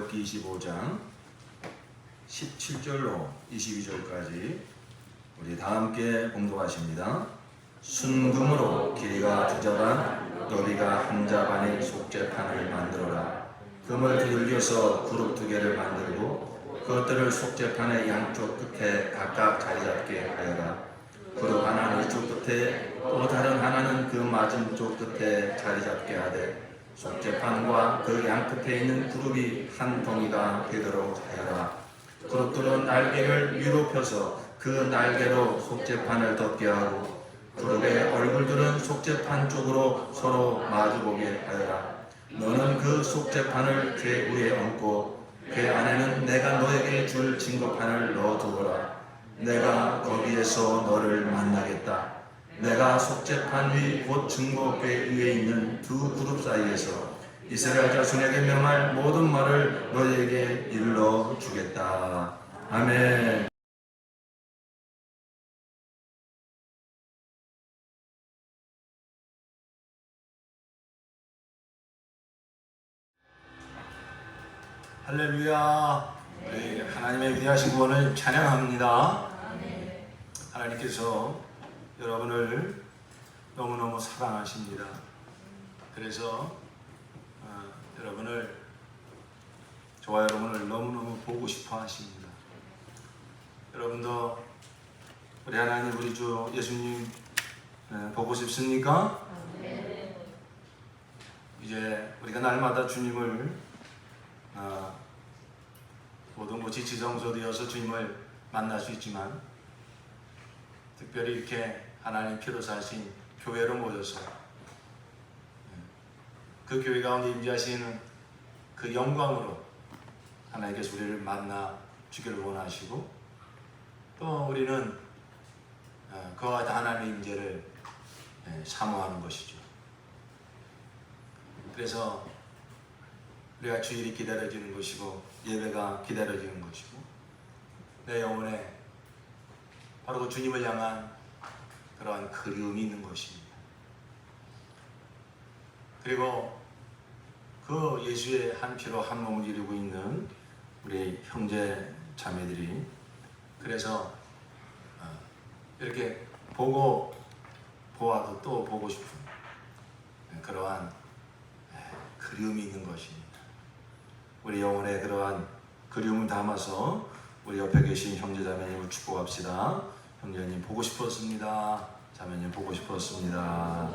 출애굽기 25장 17절로 22절까지 우리 다 함께 봉독하십니다. 순금으로 길이가 2자반, 너비가 1자반의 속죄판을 만들어라. 금을 두들겨서 그룹 2개를 만들고 그것들을 속죄판의 양쪽 끝에 각각 자리잡게 하여라. 그룹 하나는 이쪽 끝에 또 다른 하나는 그 맞은쪽 끝에 자리잡게 하되 속죄판과 그 양끝에 있는 그룹이 한 덩이가 되도록 하여라. 그룹들은 날개를 위로 펴서 그 날개로 속죄판을 덮게 하고 그룹의 얼굴들은 속죄판 쪽으로 서로 마주보게 하여라. 너는 그 속죄판을 궤 위에 얹고 궤 안에는 내가 너에게 줄 증거판을 넣어두어라. 내가 거기에서 너를 만나겠다. 내가 속죄판 위 곧 증거궤 위에 있는 두 그룹 사이에서 이스라엘 자손에게 명할 모든 말을 너에게 일러 주겠다. 아멘. 할렐루야. 우리 하나님의 위대하신 구원을 찬양합니다. 하나님께서 여러분을 너무너무 사랑하십니다. 그래서 저와 여러분을 너무너무 보고 싶어 하십니다. 여러분도 우리 하나님, 우리 주 예수님 보고 싶습니까? 이제 우리가 날마다 주님을 모든 지치정소되어서 주님을 만날 수 있지만 특별히 이렇게 하나님 피로 사신 교회로 모여서 그 교회 가운데 임재하시는 그 영광으로 하나님께서 우리를 만나 주기를 원하시고 또 우리는 그와 같은 하나님의 임재를 사모하는 것이죠. 그래서 우리가 주일이 기다려지는 것이고 예배가 기다려지는 것이고 내 영혼에 바로 그 주님을 향한 그러한 그리움이 있는 것입니다. 그리고 그 예수의 한 피로 한 몸을 이루고 있는 우리 형제 자매들이 그래서 이렇게 보고 보아도 또 보고 싶은 그러한 그리움이 있는 것입니다. 우리 영혼에 그러한 그리움을 담아서 우리 옆에 계신 형제 자매님을 축복합시다. 형제님 보고 싶었습니다. 자매님 보고 싶었습니다.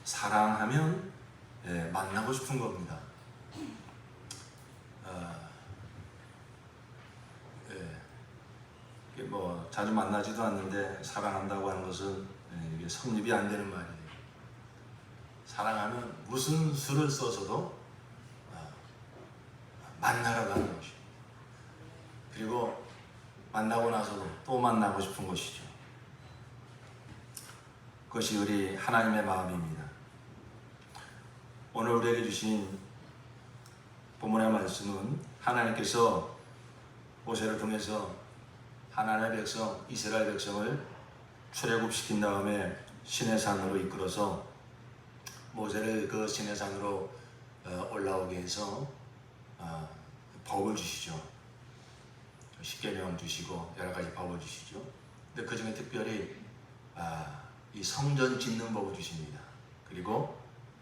사랑하면 만나고 싶은 겁니다. 뭐 자주 만나지도 않는데 사랑한다고 하는 것은 이게 성립이 안 되는 말이에요. 사랑하면 무슨 수를 써서도 만나러 가는 것이죠. 그리고 만나고 나서도 또 만나고 싶은 것이죠. 그것이 우리 하나님의 마음입니다. 오늘 우리에게 주신 본문의 말씀은 하나님께서 모세를 통해서 하나님의 백성, 이스라엘 백성을 출애굽시킨 다음에 시내산으로 이끌어서 모세를 그 시내산으로 올라오게 해서 법을 주시죠. 십계명 주시고 여러 가지 법을 주시죠. 근데 그 중에 특별히 이 성전 짓는 법을 주십니다. 그리고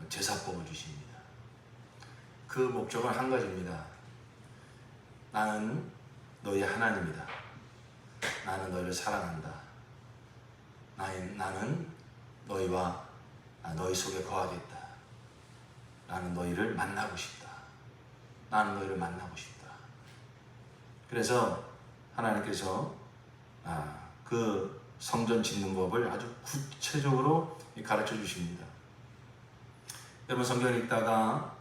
제사법을 주십니다. 그 목적은 한 가지입니다. 나는 너희 하나님이다. 나는 너희를 사랑한다. 나는 너희와 너희 속에 거하겠다. 나는 너희를 만나고 싶다. 나는 너희를 만나고 싶다. 그래서 하나님께서 그 성전 짓는 법을 아주 구체적으로 가르쳐 주십니다. 여러분 성경을 읽다가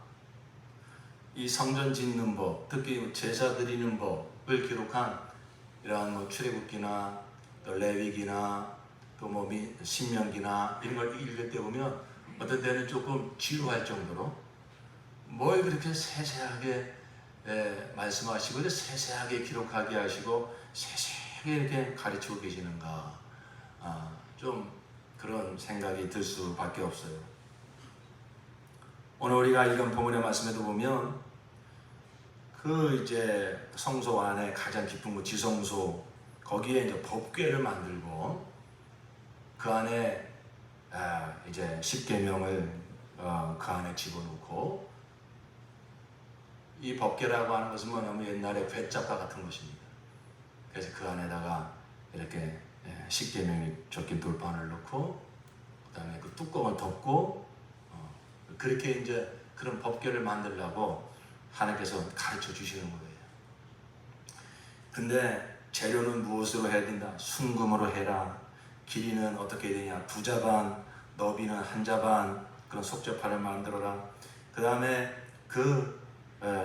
이 성전 짓는 법, 특히 제사 드리는 법을 기록한 이러한 출애굽기나 또 레위기나 또 신명기나 이런 걸 읽을 때 보면 어떤 때는 조금 지루할 정도로 뭘 그렇게 세세하게 말씀하시고 세세하게 기록하게 하시고 세세하게 이렇게 가르치고 계시는가 좀 생각이 들 수밖에 없어요. 오늘 우리가 읽은 본문의 말씀에도 보면 그 이제 성소 안에 가장 깊은 곳 지성소 거기에 이제 법궤를 만들고 그 안에 이제 십계명을 그 안에 집어넣고 이 법궤라고 하는 것은 뭐냐면 옛날에 괴짝과 같은 것입니다. 그래서 그 안에다가 이렇게 십계명이 적힌 돌판을 넣고 그 다음에 그 뚜껑을 덮고 그렇게 이제 그런 법궤를 만들려고 하나님께서 가르쳐 주시는 거예요. 근데 재료는 무엇으로 해야 된다? 순금으로 해라. 길이는 어떻게 되냐? 2자반, 너비는 1자반 그런 속죄판을 만들어라. 그 다음에 그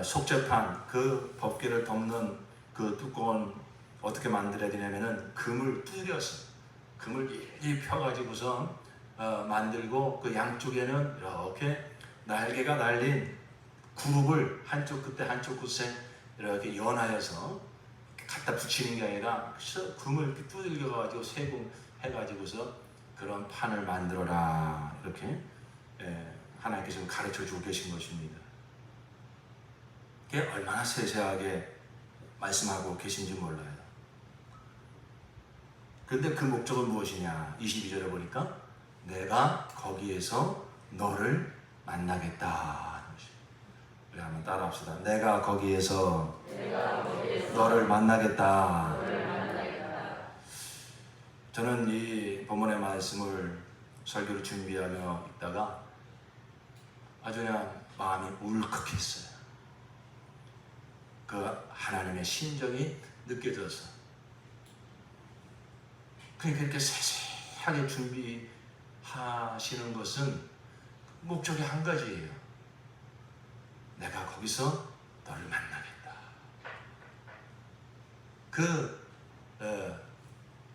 속죄판, 그 법궤를 덮는 그 뚜껑은 어떻게 만들어야 되냐면은 금을 두드려서 금을 일일이 펴가지고서 만들고 그 양쪽에는 이렇게 날개가 달린 그룹을 한쪽 끝에 한쪽 끝에 이렇게 연하여서 갖다 붙이는 게 아니라 금을 이렇게 두들겨가지고 세금 해가지고서 그런 판을 만들어라 이렇게 하나님께서 가르쳐 주고 계신 것입니다. 그게 얼마나 세세하게 말씀하고 계신지 몰라요. 그런데 그 목적은 무엇이냐? 22절에 보니까 내가 거기에서 너를 만나겠다. 우리 한번 따라합시다. 내가 거기에서 너를 만나겠다. 저는 이 본문의 말씀을 설교를 준비하며 있다가 아주 그냥 마음이 울컥했어요. 그 하나님의 심정이 느껴져서 그러니까 이렇게 세세하게 준비하시는 것은 목적이 한 가지예요. 내가 거기서 너를 만나겠다. 그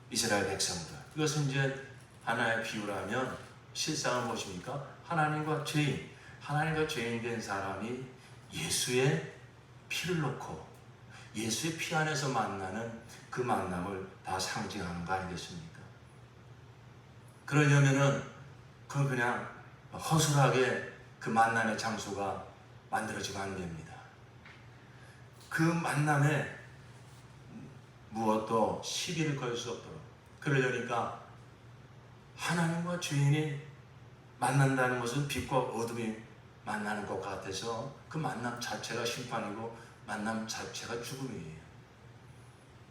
이스라엘 백성들, 이것은 이제 하나의 비유라면 실상은 무엇입니까? 하나님과 죄인, 하나님과 죄인 된 사람이 예수의 피를 놓고 예수의 피 안에서 만나는 그 만남을 다 상징하는 거 아니겠습니까? 그러려면은 그건 그냥 허술하게 그 만남의 장소가 만들어지면 안 됩니다. 그 만남에 무엇도 시비를 걸 수 없도록, 그러려니까 하나님과 죄인이 만난다는 것은 빛과 어둠이 만나는 것 같아서 그 만남 자체가 심판이고 만남 자체가 죽음이에요.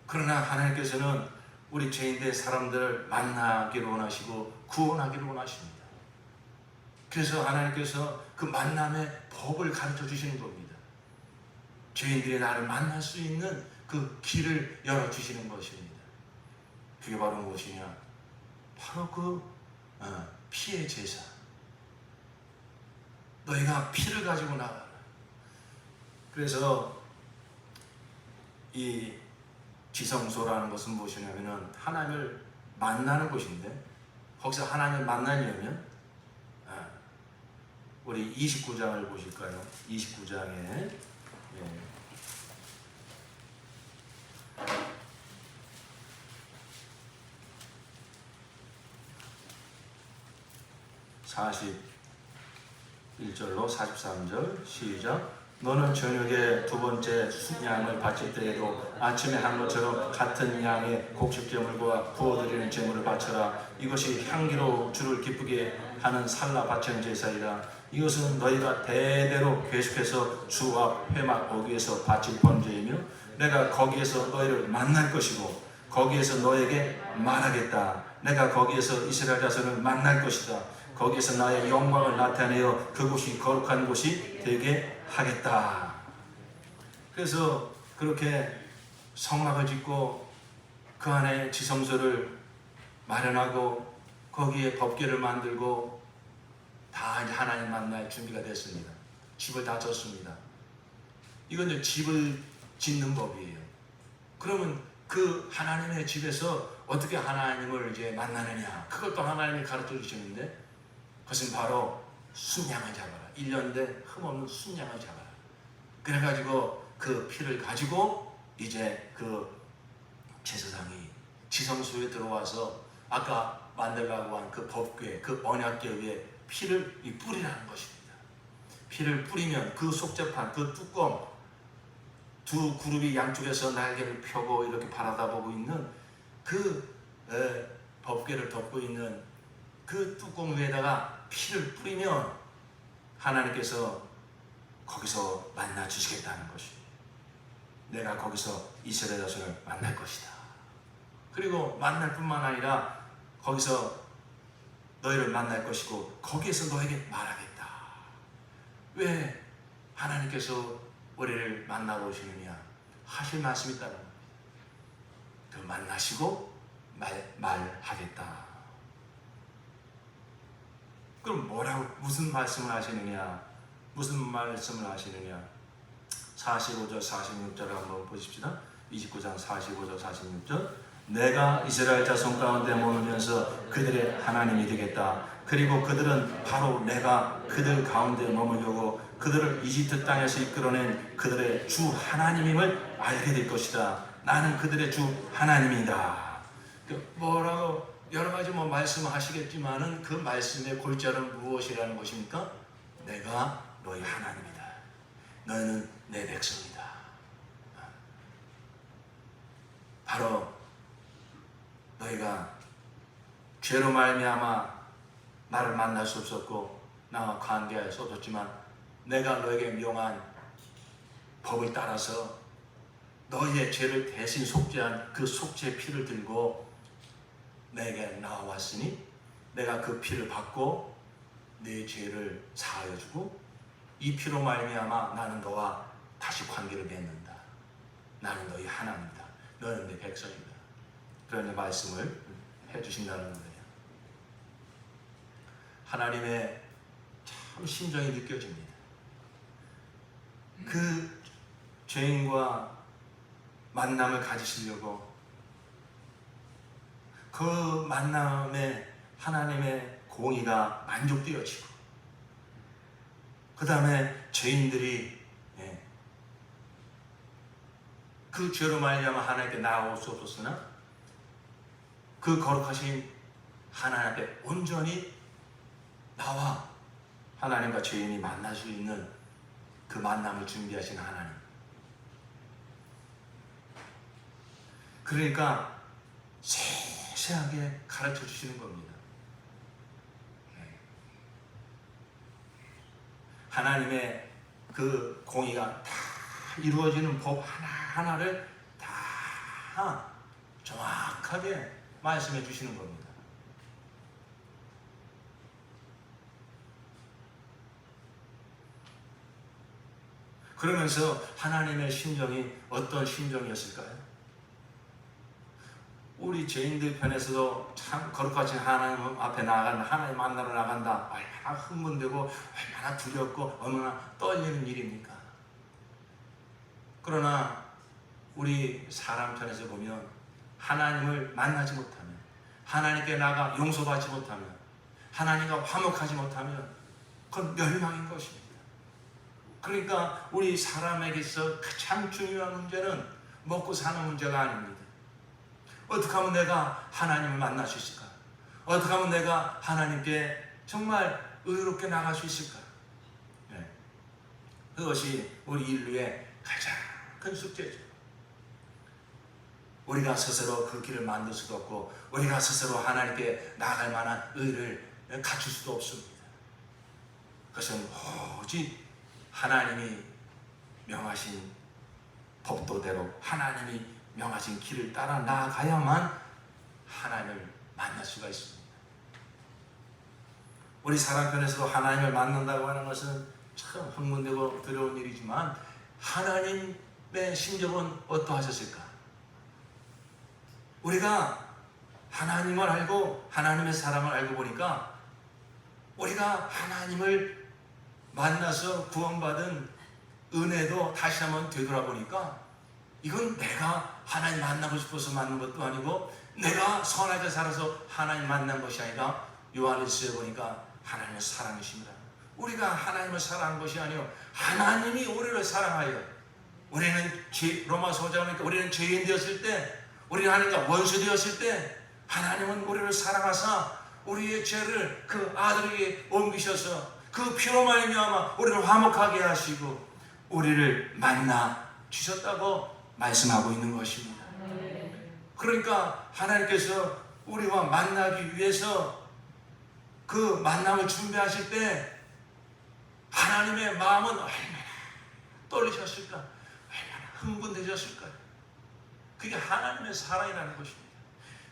그러나 하나님께서는 우리 죄인된 사람들을 만나기를 원하시고 구원하기를 원하십니다. 그래서 하나님께서 그 만남의 법을 가르쳐 주시는 겁니다. 죄인들이 나를 만날 수 있는 그 길을 열어주시는 것입니다. 그게 바로 무엇이냐? 바로 그 피의 제사. 너희가 피를 가지고 나가라. 그래서 이 지성소라는 것은 무엇이냐면 하나님을 만나는 곳인데, 거기서 하나님을 만나려면 우리 29장을 보실까요? 29장에 41절로 43절 시작. 너는 저녁에 두 번째 순양을 바칠 때에도 아침에 한 것처럼 같은 양의 곡식제물과 부어드리는 제물을 바쳐라. 이것이 향기로 주를 기쁘게 하는 살라 바치는 제사이라. 이것은 너희가 대대로 계속해서 주 앞 회막 어귀에서 바칠 번제이며 내가 거기에서 너희를 만날 것이고 거기에서 너에게 말하겠다. 내가 거기에서 이스라엘 자손을 만날 것이다. 거기에서 나의 영광을 나타내어 그곳이 거룩한 곳이 되게 하겠다. 그래서 그렇게 성막을 짓고 그 안에 지성소를 마련하고 거기에 법궤를 만들고 다 이제 하나님 만날 준비가 됐습니다. 집을 다 졌습니다. 이건 이제 집을 짓는 법이에요. 그러면 그 하나님의 집에서 어떻게 하나님을 이제 만나느냐, 그것도 하나님이 가르쳐 주시는데, 그것은 바로 순양을 잡아라. 1년 된 흠없는 순양을 잡아라. 그래가지고 그 피를 가지고 이제 그 제사장이 지성소에 들어와서 아까 만들라고 한 그 법궤, 그 언약궤 위에 피를 뿌리라는 것입니다. 피를 뿌리면 그 속죄판, 그 뚜껑, 두 그룹이 양쪽에서 날개를 펴고 이렇게 바라다보고 있는 그 법궤를 덮고 있는 그 뚜껑 위에다가 피를 뿌리면 하나님께서 거기서 만나 주시겠다는 것입니다. 내가 거기서 이스라엘 자손을 만날 것이다. 그리고 만날 뿐만 아니라 거기서 너희를 만날 것이고 거기에서 너에게 말하겠다. 왜 하나님께서 우리를 만나러 오시느냐 하실 말씀이 있다는 겁니다. 그 만나시고 말하겠다. 그럼 무슨 말씀을 하시느냐? 무슨 말씀을 하시느냐? 45절 46절을 한번 보십시다. 29장 45절 46절. 내가 이스라엘 자손 가운데 머물면서 그들의 하나님이 되겠다. 그리고 그들은 바로 내가 그들 가운데 머물려고 그들을 이집트 땅에서 이끌어낸 그들의 주 하나님임을 알게 될 것이다. 나는 그들의 주 하나님이다. 뭐라고 여러 가지 말씀을 하시겠지만은 그 말씀의 골자는 무엇이라는 것입니까? 내가 너희 하나님이다. 너희는 내 백성이다. 바로 너희가 죄로 말미암아 나를 만날 수 없었고 나와 관계할 수 없었지만 내가 너에게 명한 법을 따라서 너희의 죄를 대신 속죄한 그 속죄 피를 들고 내게 나와왔으니 내가 그 피를 받고 네 죄를 사하여 주고 이 피로 말미암아 나는 너와 다시 관계를 맺는다. 나는 너희 하나님이다. 너는 내 백성이다. 그런 말씀을 해주신다는 거예요. 하나님의 참 심정이 느껴집니다. 그 죄인과 만남을 가지시려고 그 만남에 하나님의 공의가 만족되어지고 그 다음에 죄인들이 그 죄로 말미암아 하나님께 나아올 수 없었으나 그 거룩하신 하나님 앞에 온전히 나와 하나님과 죄인이 만날 수 있는 그 만남을 준비하신 하나님. 그러니까 세세하게 가르쳐 주시는 겁니다. 하나님의 그 공의가 다 이루어지는 법 하나하나를 다 정확하게 말씀해 주시는 겁니다. 그러면서 하나님의 심정이 어떤 심정이었을까요? 우리 죄인들 편에서도 참 거룩하신 하나님 앞에 나간다, 하나님 만나러 나간다, 얼마나 흥분되고 얼마나 두렵고 얼마나 떨리는 일입니까? 그러나 우리 사람 편에서 보면 하나님을 만나지 못하면, 하나님께 나가 용서받지 못하면, 하나님과 화목하지 못하면 그건 멸망인 것입니다. 그러니까 우리 사람에게서 가장 중요한 문제는 먹고 사는 문제가 아닙니다. 어떻게 하면 내가 하나님을 만날 수 있을까? 어떻게 하면 내가 하나님께 정말 의롭게 나갈 수 있을까? 네. 그것이 우리 인류의 가장 큰 숙제죠. 우리가 스스로 그 길을 만들 수도 없고 우리가 스스로 하나님께 나아갈 만한 의를 갖출 수도 없습니다. 그것은 오직 하나님이 명하신 법도대로 하나님이 명하신 길을 따라 나아가야만 하나님을 만날 수가 있습니다. 우리 사람 편에서도 하나님을 만난다고 하는 것은 참 흥분되고 두려운 일이지만 하나님의 심정은 어떠하셨을까? 우리가 하나님을 알고 하나님의 사랑을 알고 보니까 우리가 하나님을 만나서 구원받은 은혜도 다시 한번 되돌아보니까 이건 내가 하나님 만나고 싶어서 만난 것도 아니고 내가 선하게 살아서 하나님 만난 것이 아니라 요한일서에 보니까 하나님의 사랑이십니다. 우리가 하나님을 사랑한 것이 아니요 하나님이 우리를 사랑하여 우리는 로마서 5장에 보니까 우리는 죄인 되었을 때 우리는 하나님과 원수 되었을 때 하나님은 우리를 사랑하사 우리의 죄를 그 아들에게 옮기셔서 그 피로 말미암아 우리를 화목하게 하시고 우리를 만나 주셨다고 말씀하고 있는 것입니다. 그러니까 하나님께서 우리와 만나기 위해서 그 만남을 준비하실 때 하나님의 마음은 얼마나 떨리셨을까, 얼마나 흥분되셨을까요? 그게 하나님의 사랑이라는 것입니다.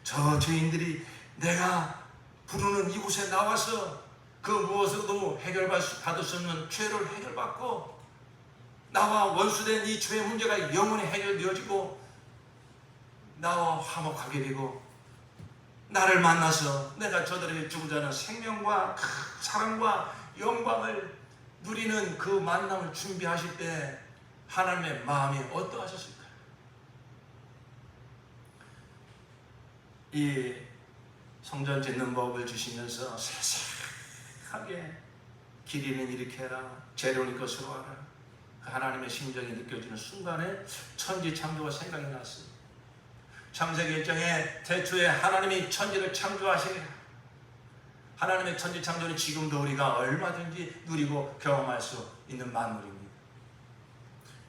저 죄인들이 내가 부르는 이곳에 나와서 그 무엇으로도 해결받을 수 없는 죄를 해결받고 나와 원수된 이 죄의 문제가 영원히 해결되어지고 나와 화목하게 되고 나를 만나서 내가 저들에게 주고자 하는 생명과 사랑과 영광을 누리는 그 만남을 준비하실 때 하나님의 마음이 어떠하셨을까요? 이 성전 짓는 법을 주시면서 세세하게 길이는 이렇게 해라, 재료는 것으로 하라, 하나님의 심정이 느껴지는 순간에 천지창조가 생각이 났습니다. 창세기 1장에 태초에 하나님이 천지를 창조하시니라. 하나님의 천지창조는 지금도 우리가 얼마든지 누리고 경험할 수 있는 만물입니다.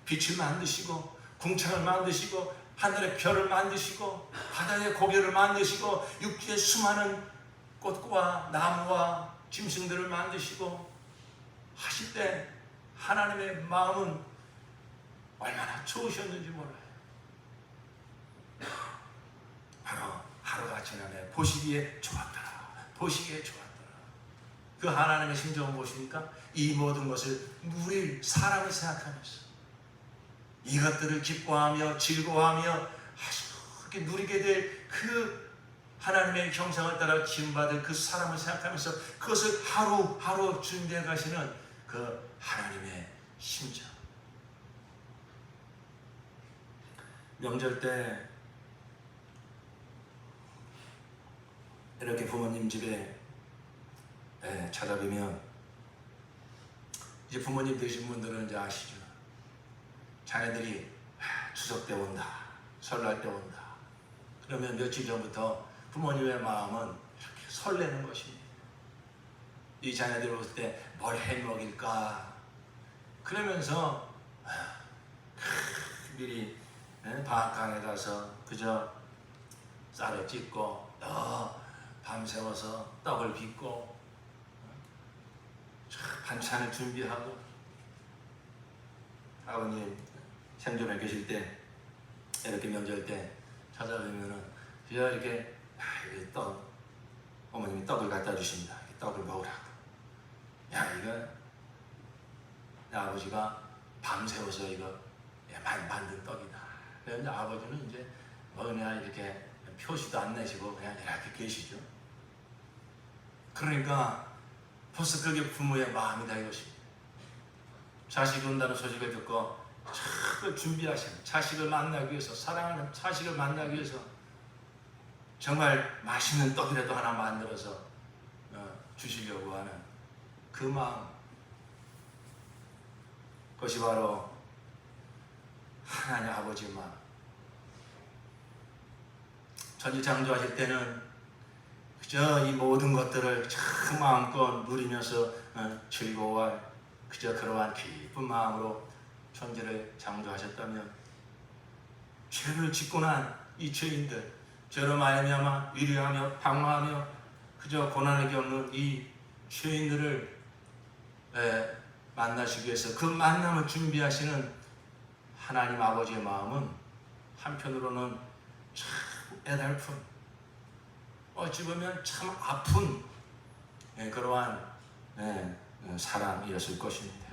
빛을 만드시고 궁창을 만드시고 하늘의 별을 만드시고 바다의 고기를 만드시고 육지의 수많은 꽃과 나무와 짐승들을 만드시고 하실 때 하나님의 마음은 얼마나 좋으셨는지 몰라요. 바로 하루가 지나네 보시기에 좋았더라, 보시기에 좋았더라. 그 하나님의 심정을 보시니까 이 모든 것을 누릴 사람을 생각하면서 이것들을 기뻐하며 즐거워하며 아주 누리게 될 그 하나님의 형상을 따라 지음받을 그 사람을 생각하면서 그것을 하루하루 준비해 가시는 그 하나님의 심정. 명절 때 이렇게 부모님 집에 찾아뵈면 이제 부모님 되신 분들은 이제 아시죠. 자녀들이 추석 때 온다, 설날 때 온다. 그러면 며칠 전부터 부모님의 마음은 이렇게 설레는 것입니다. 이 자녀들이 올 때 뭘 해 먹일까? 그러면서 미리 방앗간에 가서 그저 쌀을 찢고 밤새워서 떡을 빚고 반찬을 준비하고 아버님 생존에 계실 때 이렇게 명절 때 찾아뵈면은 그저 이렇게 어머님이 떡을 갖다 주십니다. 떡을 먹으라고. 야, 이거 내 아버지가 밤새워서 이거 만든 떡이다. 그런데 아버지는 이제 그냥 이렇게 표시도 안 내시고 그냥 이렇게 계시죠. 그러니까 벌써 그게 부모의 마음이다 이것입니다. 자식이 온다는 소식을 듣고 참 준비하시는, 자식을 만나기 위해서, 사랑하는 자식을 만나기 위해서 정말 맛있는 떡이라도 하나 만들어서 주시려고 하는 그 마음, 그것이 바로 하나님 아버지의 마음. 천지창조하실 때는 그저 이 모든 것들을 참 마음껏 누리면서 즐거워할 그저 그러한 기쁜 마음으로 천지를 창조하셨다면 죄를 짓고 난 이 죄인들, 죄로 말미암아 위로하며 방황하며 그저 고난을 겪는 이 죄인들을 만나시기 위해서 그 만남을 준비하시는 하나님 아버지의 마음은 한편으로는 참 애달픈, 어찌 보면 참 아픈 그러한 사랑이었을 것입니다.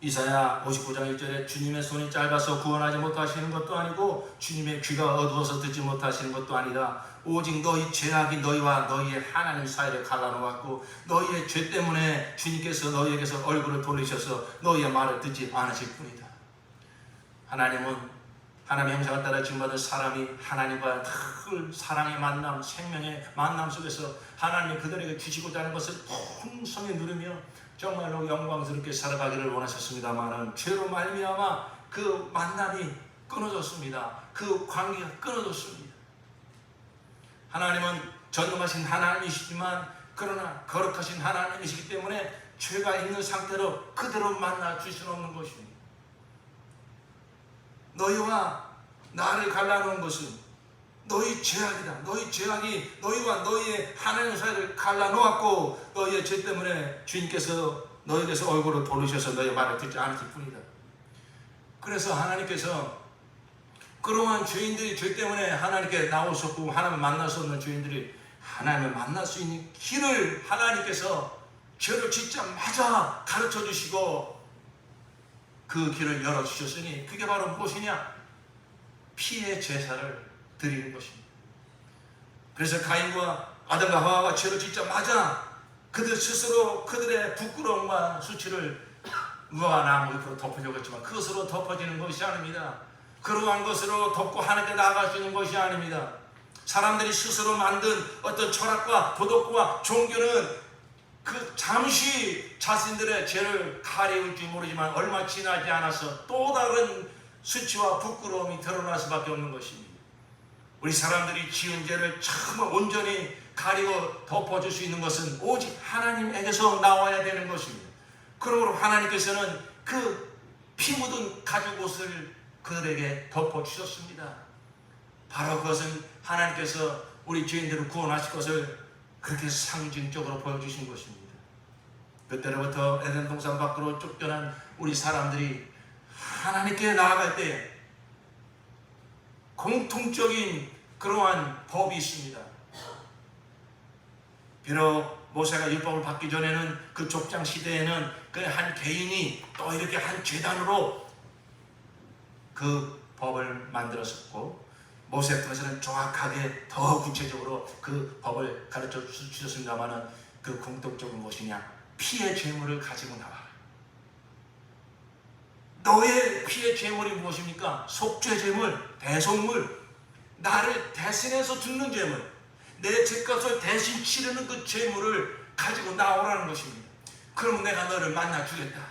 이사야 59장 1절에 주님의 손이 짧아서 구원하지 못하시는 것도 아니고 주님의 귀가 어두워서 듣지 못하시는 것도 아니다. 오직 너희 죄악이 너희와 너희의 하나님 사이를 갈라놓았고 너희의 죄 때문에 주님께서 너희에게서 얼굴을 돌리셔서 너희의 말을 듣지 않으실 뿐이다. 하나님은 하나님의 형상을 따라 지음받은 사람이 하나님과 늘 사랑의 만남, 생명의 만남 속에서 하나님이 그들에게 주시고자 하는 것을 풍성히 누리며 정말로 영광스럽게 살아가기를 원하셨습니다마는 죄로 말미암아 그 만남이 끊어졌습니다. 그 관계가 끊어졌습니다. 하나님은 전능하신 하나님이시지만 그러나 거룩하신 하나님이시기 때문에 죄가 있는 상태로 그대로 만나 줄 수는 없는 것입니다. 너희와 나를 갈라놓은 것은 너희 죄악이다. 너희 죄악이 너희와 너희의 하나님 사이를 갈라놓았고 너희의 죄 때문에 주님께서 너희에게서 얼굴을 돌리셔서 너희 말을 듣지 않았을 뿐이다. 그래서 하나님께서 그러한 죄인들이 죄 때문에 하나님께 나오셨고 하나님을 만날 수 없는 죄인들이 하나님을 만날 수 있는 길을 하나님께서 죄를 짓자마자 가르쳐 주시고 그 길을 열어주셨으니 그게 바로 무엇이냐? 피의 제사를 드리는 것입니다. 그래서 가인과 아담과 하와가 죄를 짓자마자 그들 스스로 그들의 부끄러움과 수치를 무화과 나무 잎으로 덮으려고 했지만 그것으로 덮어지는 것이 아닙니다. 그러한 것으로 덮고 하나님께 나아갈 수 있는 것이 아닙니다. 사람들이 스스로 만든 어떤 철학과 도덕과 종교는 그 잠시 자신들의 죄를 가리울지 모르지만 얼마 지나지 않아서 또 다른 수치와 부끄러움이 드러날 수밖에 없는 것입니다. 우리 사람들이 지은 죄를 정말 온전히 가리고 덮어줄 수 있는 것은 오직 하나님에게서 나와야 되는 것입니다. 그러므로 하나님께서는 그 피 묻은 가죽 옷을 그들에게 덮어주셨습니다. 바로 그것은 하나님께서 우리 죄인들을 구원하실 것을 그렇게 상징적으로 보여주신 것입니다. 그때로부터 에덴 동산 밖으로 쫓겨난 우리 사람들이 하나님께 나아갈 때 공통적인 그러한 법이 있습니다. 비록 모세가 율법을 받기 전에는 그 족장 시대에는 그 한 개인이 또 이렇게 한 재단으로 그 법을 만들었었고 모세 때에서는 정확하게 더 구체적으로 그 법을 가르쳐 주셨습니다만은 그 공통적인 무엇이냐? 피의 제물을 가지고 나와. 너의 피의 제물이 무엇입니까? 속죄 제물, 대속물, 나를 대신해서 죽는 제물, 내 죄값을 대신 치르는 그 제물을 가지고 나오라는 것입니다. 그러면 내가 너를 만나 주겠다.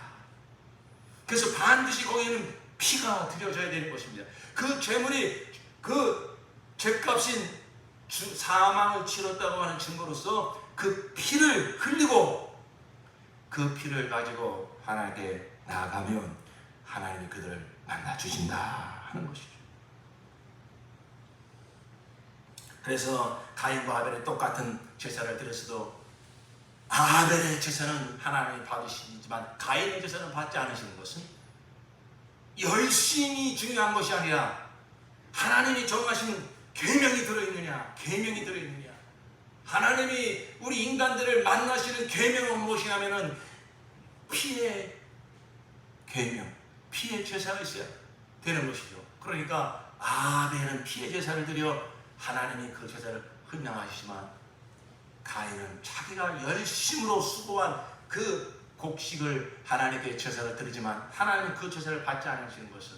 그래서 반드시 거기에는 피가 드려져야 되는 것입니다. 그 제물이 그 죄값인 사망을 치렀다고 하는 증거로서 그 피를 흘리고 그 피를 가지고 하나님께 나아가면 하나님이 그들을 만나 주신다 하는 것이죠. 그래서 가인과 아벨의 똑같은 제사를 드렸어도 아벨의 제사는 하나님이 받으시지만 가인의 제사는 받지 않으시는 것은 열심이 중요한 것이 아니라 하나님이 정하신 계명이 들어있느냐, 계명이 들어있느냐. 하나님이 우리 인간들을 만나시는 계명은 무엇이냐면은 피의 계명, 피의 제사가 있어야 되는 것이죠. 그러니까 아벨은 피의 제사를 드려 하나님이 그 제사를 헌양하시지만 가인은 자기가 열심으로 수고한 그 곡식을 하나님께 제사를 드리지만 하나님은 그 제사를 받지 않으시는 것은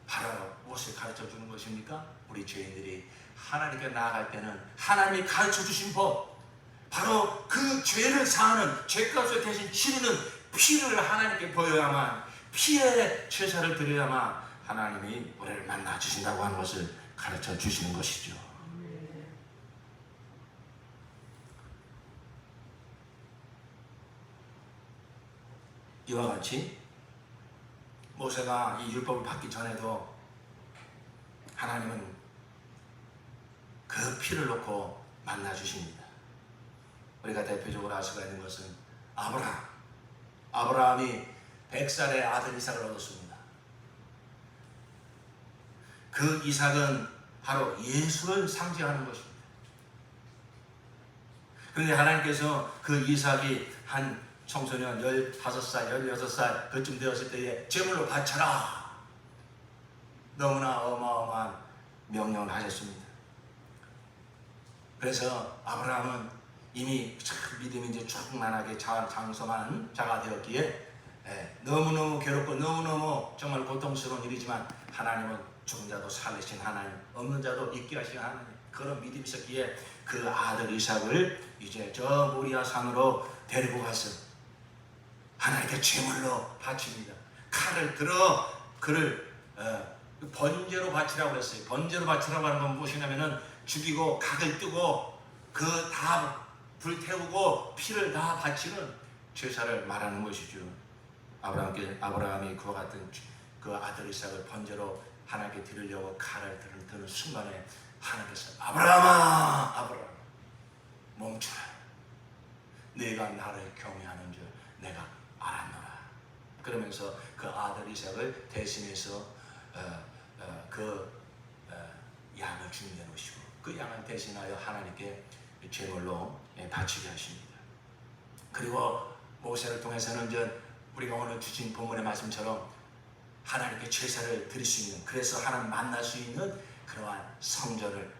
바로 무엇을 가르쳐 주는 것입니까? 우리 죄인들이 하나님께 나아갈 때는 하나님이 가르쳐 주신 법, 바로 그 죄를 사하는 죄값을 대신 치르는 피를 하나님께 보여야만, 피의 제사를 드려야만 하나님이 우리를 만나 주신다고 하는 것을 가르쳐 주시는 것이죠. 이와 같이 모세가 이 율법을 받기 전에도 하나님은 그 피를 놓고 만나 주십니다. 우리가 대표적으로 알 수가 있는 것은 아브라함이 100살의 아들 이삭을 얻었습니다. 그 이삭은 바로 예수를 상징하는 것입니다. 그런데 하나님께서 그 이삭이 한 청소년 15살, 16살 그쯤 되었을 때에 제물로 바쳐라. 너무나 어마어마한 명령을 하셨습니다. 그래서 아브라함은 이미 믿음이 이제 충만하게 장성한 자가 되었기에 너무너무 괴롭고 너무너무 정말 고통스러운 일이지만 하나님은 죽은 자도 살리신 하나님, 없는 자도 있게 하신 하나님, 그런 믿음이 있었기에 그 아들 이삭을 이제 저 모리아 산으로 데리고 가서 하나님께 제물로 바칩니다. 칼을 들어 그를 번제로 바치라고 그랬어요. 번제로 바치라고 하는 건 무엇이냐면은 죽이고 각을 뜨고 그 다 불태우고 피를 다 바치는 제사를 말하는 것이죠. 아브라함이 그와 같은 그 아들 이삭을 번제로 하나님께 드리려고 칼을 드는 순간에 하나님께서 아브라함아 멈춰라. 네가 나를 경외하는 줄 내가 알았노라. 그러면서 그 아들 이삭을 대신해서 양을 준비해 놓으시고 그 양을 대신하여 하나님께 제물로 바치게 하십니다. 그리고 모세를 통해서는 우리가 오늘 주신 본문의 말씀처럼 하나님께 제사를 드릴 수 있는, 그래서 하나님 만날 수 있는 그러한 성전을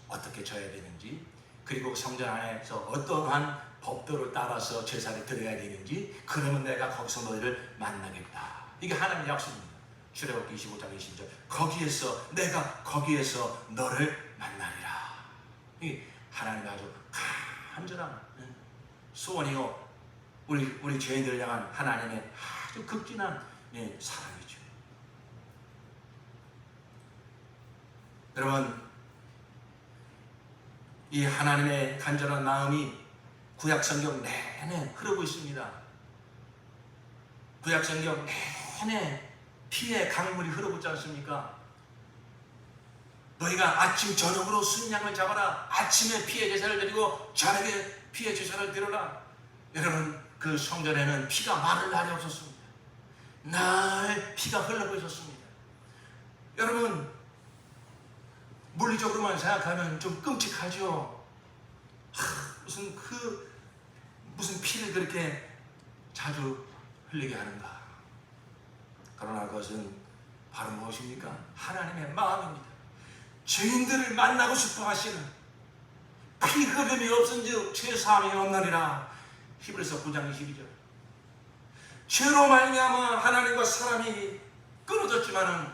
어떻게 져야 되는지, 그리고 성전 안에서 어떠한 법도를 따라서 제사를 드려야 되는지, 그러면 내가 거기서 너희를 만나겠다. 이게 하나님의 약속입니다. 출애굽기 25장 20절 내가 거기에서 너를 만나리라. 이게 하나님의 아주 간절한 소원이요, 우리 죄인들을 향한 하나님의 아주 극진한 사랑이죠. 여러분, 이 하나님의 간절한 마음이 구약성경 내내 흐르고 있습니다. 구약성경 내내 피의 강물이 흐르고 있지 않습니까? 너희가 아침 저녁으로 순양을 잡아라. 아침에 피의 제사를 드리고 저녁에 피의 제사를 드려라. 여러분, 그 성전에는 피가 마를 날이 없었습니다. 날 피가 흘러고 있었습니다. 여러분, 물리적으로만 생각하면 좀 끔찍하죠. 무슨 피를 그렇게 자주 흘리게 하는가. 그러나 그것은 바로 무엇입니까? 하나님의 마음입니다. 죄인들을 만나고 싶어 하시는, 피 흐름이 없은즉 죄사함이 없느니라. 히브리서 9장 22절. 죄로 말미암아 하나님과 사람이 끊어졌지만은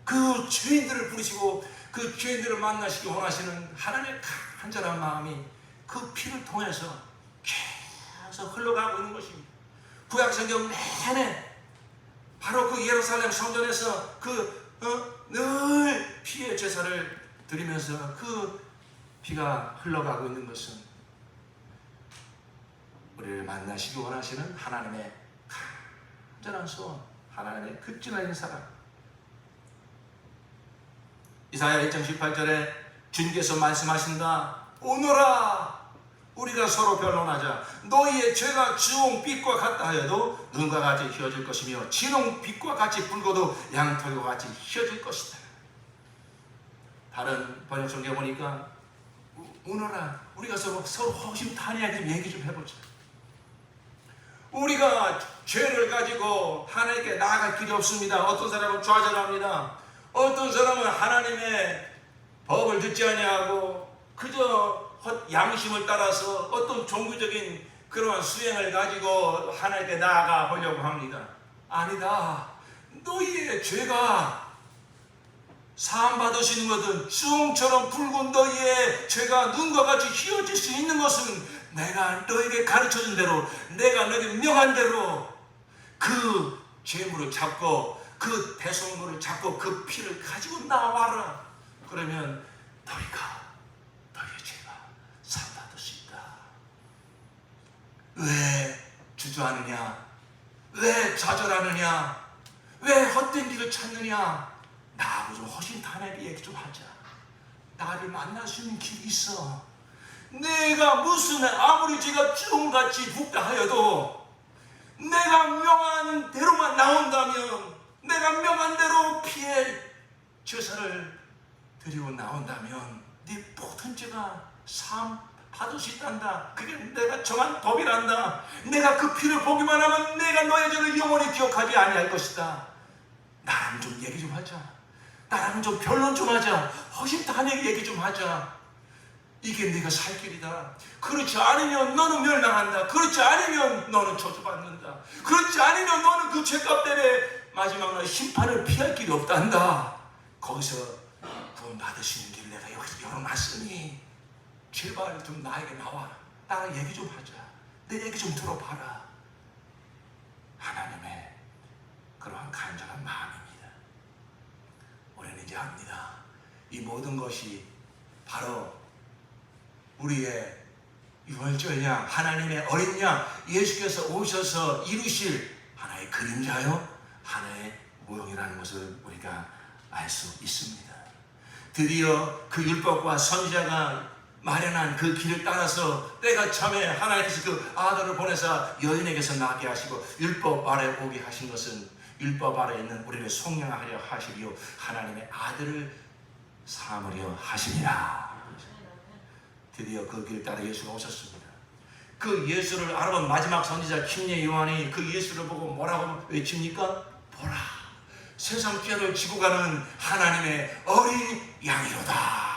그 죄인들을 부르시고 그 죄인들을 만나시기 원하시는 하나님의 간절한 마음이 그 피를 통해서 계속 흘러가고 있는 것입니다. 구약성경 내내 바로 그 예루살렘 성전에서 늘 피의 제사를 드리면서 그 피가 흘러가고 있는 것은 우리를 만나시기 원하시는 하나님의 간절한 소원, 하나님의 극진한 사랑. 이사야 1장 18절에 주님께서 말씀하신다. 오너라 우리가 서로 변론하자. 너희의 죄가 주홍빛과 같다 하여도 눈과 같이 휘어질 것이며 진홍빛과 같이 붉어도 양털과 같이 휘어질 것이다. 다른 번역성경에 보니까 오너라 우리가 서로 허심탄회하게 좀 얘기 좀 해보자. 우리가 죄를 가지고 하나님께 나아갈 길이 없습니다. 어떤 사람은 좌절합니다. 어떤 사람은 하나님의 법을 듣지 아니하고 그저 양심을 따라서 어떤 종교적인 그러한 수행을 가지고 하나님께 나아가 보려고 합니다. 아니다. 너희의 죄가 사함받으시는 것은 주홍처럼 붉은 너희의 죄가 눈과 같이 휘어질 수 있는 것은 내가 너에게 가르쳐준 대로, 내가 너에게 명한 대로 그 죄물을 잡고 그 대속물을 잡고 그 피를 가지고 나와라. 그러면 너희의 죄가 사함받을 수 있다. 왜 주저하느냐? 왜 좌절하느냐? 왜 헛된 길을 찾느냐? 나하고 좀 허심탄회하게 얘기 좀 하자. 나를 만날 수 있는 길이 있어. 내가 아무리 죄가 주홍같이 붓다 하여도 내가 명한 대로만 나온다면, 내가 명한 대로 피의 제사를 드리고 나온다면 네 모든 죄가 사함 받을 수 있단다. 그게 내가 정한 법이란다. 내가 그 피를 보기만 하면 내가 너의 죄를 영원히 기억하지 아니할 것이다. 나랑 좀 얘기 좀 하자. 나랑 좀 변론 좀 하자. 허심탄회하게 얘기 좀 하자. 이게 네가 살 길이다. 그렇지 않으면 너는 멸망한다. 그렇지 않으면 너는 저주받는다. 그렇지 않으면 너는 그 죄값 때문에 마지막 날 심판을 피할 길이 없단다. 거기서 구원 받으시는 길 내가 여기서 열어놨으니 제발 좀 나에게 나와. 나랑 얘기 좀 하자. 내 얘기 좀 들어봐라. 하나님의 그 그러한 간절한 마음입니다. 우리는 이제 압니다. 이 모든 것이 바로 우리의 유월절 양, 하나님의 어린 양 예수께서 오셔서 이루실 하나의 그림자요, 하나의 모형이라는 것을 우리가 알 수 있습니다. 드디어 그 율법과 선지자가 마련한 그 길을 따라서 때가 참에 하나님께서 그 아들을 보내사 여인에게서 나게 하시고 율법 아래 오게 하신 것은 율법 아래 있는 우리를 속량하려 하시리요 하나님의 아들을 삼으려 하시니라. 드디어 그 길 따라 예수가 오셨습니다. 그 예수를 알아본 마지막 선지자 김예 요한이 그 예수를 보고 뭐라고 외칩니까? 보라, 세상 죄를 지고 가는 하나님의 어린 양이로다.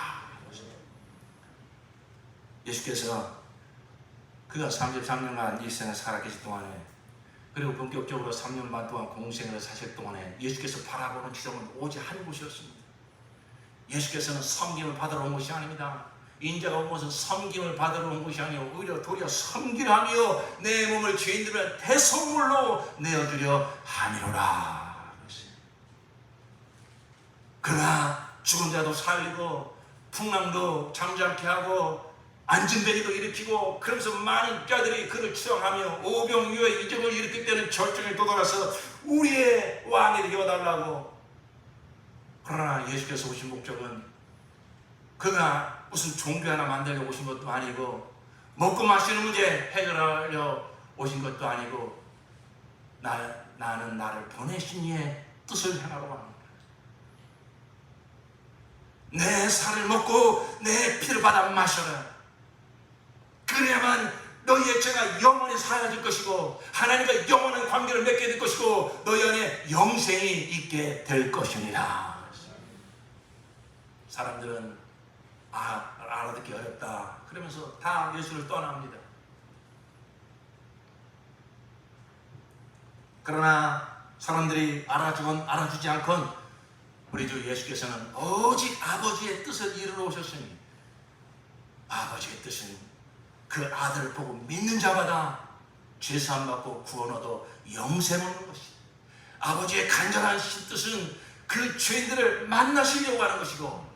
예수께서 그가 33년간 이 세상에 살아계실 동안에, 그리고 본격적으로 3년 반 동안 공생을 사실 동안에 예수께서 바라보는 지점은 오직 한 곳이었습니다. 예수께서는 섬김을 받으러 온 것이 아닙니다. 인자가 온 것은 섬김을 받으러 온 것이 아니요 오히려 도리어 섬기라며 내 몸을 죄인들의 대속물로 내어주려 함이로라. 그러나 죽은 자도 살리고 풍랑도 잠잠케 하고 안진뱅이도 일으키고, 그러면서 많은 자들이 그를 추앙하며 오병이어의 이적을 일으킬 때는 절정에 도달해서 우리의 왕이 되어달라고. 그러나 예수께서 오신 목적은 그가 무슨 종교 하나 만들려 오신 것도 아니고 먹고 마시는 문제 해결하려 오신 것도 아니고 나는 나를 보내신 이의 뜻을 행하러 합니다. 내 살을 먹고 내 피를 받아 마셔라. 그래야만 너희의 죄가 영원히 사라질 것이고 하나님과 영원한 관계를 맺게 될 것이고 너희 안에 영생이 있게 될 것이니라. 사람들은 알아듣기 어렵다 그러면서 다 예수를 떠납니다. 그러나 사람들이 알아주지 않건 우리 주 예수께서는 오직 아버지의 뜻을 이루러 오셨으니, 아버지의 뜻은 그 아들을 보고 믿는 자마다 죄사함 받고 구원 얻어 영생 얻는 것이다. 아버지의 간절한 뜻은 그 죄인들을 만나시려고 하는 것이고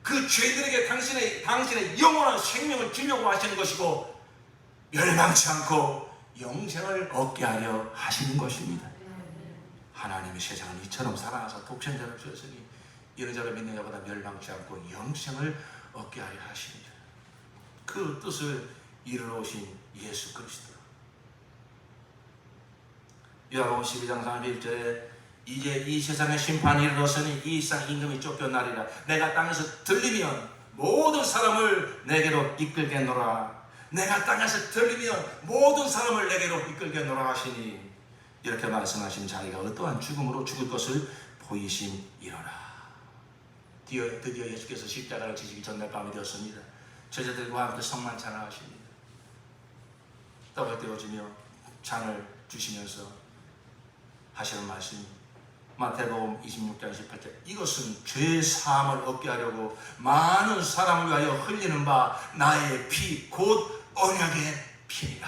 그 죄인들에게 당신의 영원한 생명을 주려고 하시는 것이고 멸망치 않고 영생을 얻게 하려 하시는 것입니다. 하나님이 세상을 이처럼 사랑하사 독생자를 주셨으니 이런 자를 믿는 자보다 멸망치 않고 영생을 얻게 하려 하십니다. 그 뜻을 이루러 오신 예수 그리스도. 요한복음 12장 31절에 이제 이 세상의 심판이 이르렀으니 이 쌍 임금이 쫓겨나리라. 내가 땅에서 들리면 모든 사람을 내게로 이끌겠노라. 내가 땅에서 들리면 모든 사람을 내게로 이끌겠노라 하시니, 이렇게 말씀하신 자기가 어떠한 죽음으로 죽을 것을 보이심이로라. 드디어 예수께서 십자가를 지시기 전날 밤이 되었습니다. 제자들과 함께 성만 찬양하십니다. 떡을 떼어주며 잔을 주시면서 하시는 말씀이 마태복음 26장 28절, 이것은 죄 사함을 얻게 하려고 많은 사람을 위하여 흘리는 바 나의 피 곧 언약의 피니라.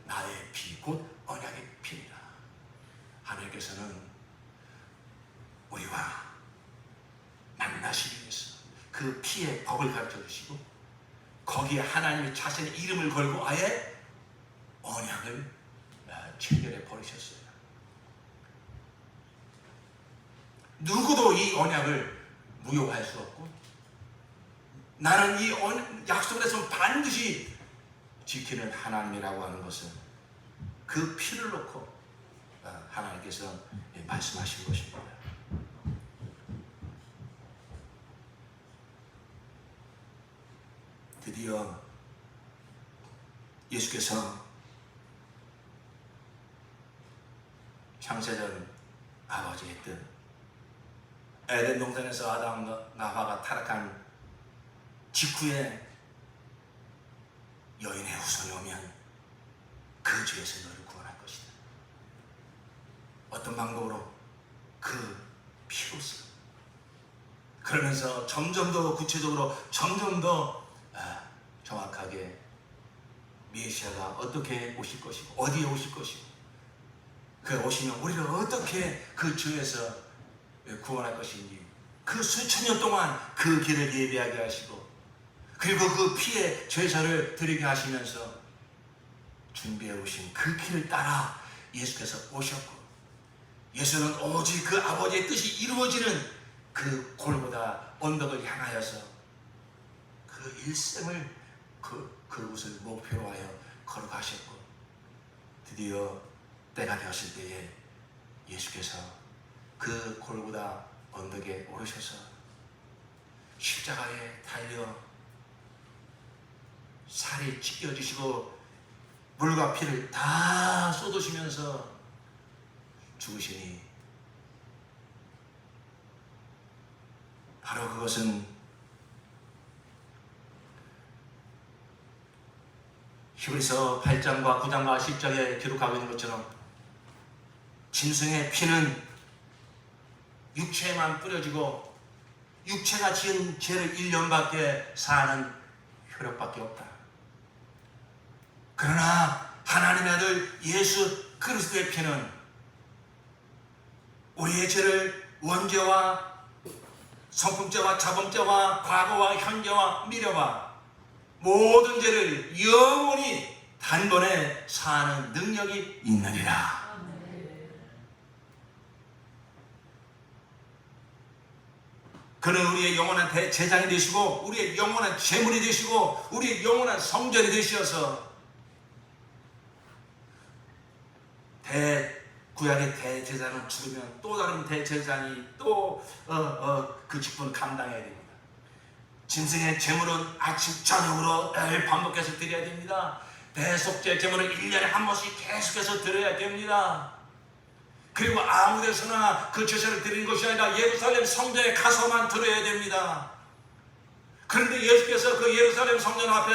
나의 피 곧 언약의 피니라. 하나님께서는 우리와 만나시기 위해서 그 피의 법을 가르쳐 주시고 거기에 하나님의 자신의 이름을 걸고 아예 언약을 체결해 버리셨어요. 누구도 이 언약을 무효할 수 없고 나는 이 약속을 했으면 반드시 지키는 하나님이라고 하는 것은 그 피를 놓고 하나님께서 말씀하신 것입니다. 드디어 예수께서 창세전 아버지의 뜻, 에덴 동산에서 아담과 하와가 타락한 직후에 여인의 후손이 오면 그 죄에서 너를 구원할 것이다. 어떤 방법으로? 그 피로써. 그러면서 점점 더 구체적으로 점점 더 정확하게 메시아가 어떻게 오실 것이고 어디에 오실 것이고 그 오시면 우리를 어떻게 그 죄에서 구원할 것인지, 그 수천 년 동안 그 길을 예비하게 하시고, 그리고 그 피에 제사를 드리게 하시면서 준비해 오신 그 길을 따라 예수께서 오셨고, 예수는 오직 그 아버지의 뜻이 이루어지는 그 골고다 언덕을 향하여서 그 일생을 그곳을 목표로 하여 걸어가셨고, 드디어 때가 되었을 때에 예수께서 그 골고다 언덕에 오르셔서 십자가에 달려 살이 찢겨지시고 물과 피를 다 쏟으시면서 죽으시니, 바로 그것은 히브리서 8장과 9장과 10장에 기록하고 있는 것처럼 짐승의 피는 육체에만 뿌려지고 육체가 지은 죄를 1년밖에 사하는 효력밖에 없다. 그러나 하나님의 아들 예수 그리스도의 피는 우리의 죄를 원죄와 성품죄와 자범죄와 과거와 현재와 미래와 모든 죄를 영원히 단번에 사하는 능력이 있느니라. 그는 우리의 영원한 대제장이 되시고 우리의 영원한 제물이 되시고 우리의 영원한 성전이 되시어서 구약의 대제사장은 죽으면 또 다른 대제사장이 또 그 직분을 감당해야 됩니다. 짐승의 제물은 아침 저녁으로 늘 반복해서 드려야 됩니다. 대속죄 제물은 1년에 한 번씩 계속해서 드려야 됩니다. 그리고 아무 데서나 그 제사를 드리는 것이 아니라 예루살렘 성전에 가서만 드려야 됩니다. 그런데 예수께서 그 예루살렘 성전 앞에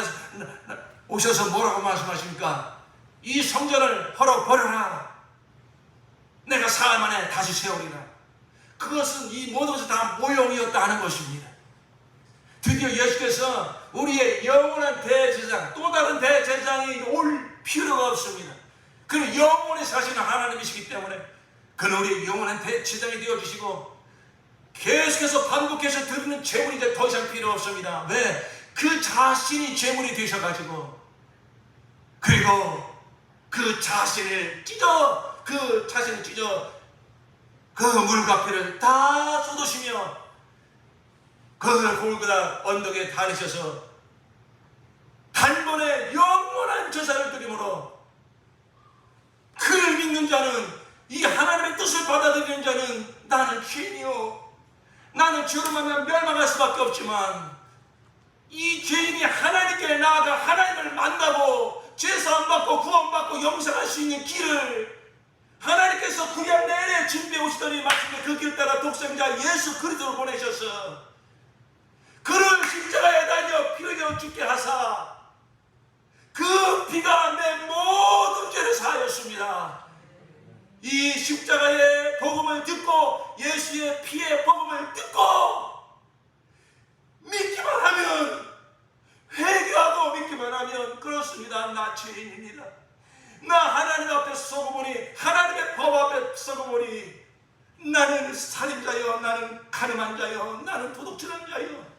오셔서 뭐라고 말씀하십니까? 이 성전을 헐어 버려라. 내가 사흘 만에 다시 세우리라. 그것은 이 모든 것이 다 모형이었다 하는 것입니다. 드디어 예수께서 우리의 영원한 대제사장, 또 다른 대제사장이 올 필요가 없습니다. 그는 영원히 사시는 하나님이시기 때문에 그는 우리의 영원한 대제사장이 되어주시고 계속해서 반복해서 드리는 제물이 이제 더 이상 필요 없습니다. 왜? 그 자신이 제물이 되셔가지고, 그리고 그 자신을 찢어 그 물과 피를 다 쏟으시며 그 골고다 언덕에 다니셔서 단번에 영원한 제사를 드림으로, 그를 믿는 자는, 이 하나님의 뜻을 받아들이는 자는 나는 죄인이요, 나는 죄로 만나면 멸망할 수밖에 없지만 이 죄인이 하나님께 나아가 하나님을 만나고 제사함 받고 구원받고 영생할 수 있는 길을 하나님께서 구약 내내 준비해 오시더니 마침내 그 길 따라 독생자 예수 그리스도를 보내셔서 그를 십자가에 달려 피 흘려 죽게 하사 그 피가 내 모든 죄를 사하였습니다. 이 십자가의 복음을 듣고 예수의 피의 복음을 듣고 믿기만 하면, 회개하고 믿기만 하면, 그렇습니다. 나 죄인입니다. 나 하나님 앞에 서고보니, 하나님의 법 앞에 서고보니 나는 살인자여, 나는 가늠한 자여, 나는 도둑질한 자여,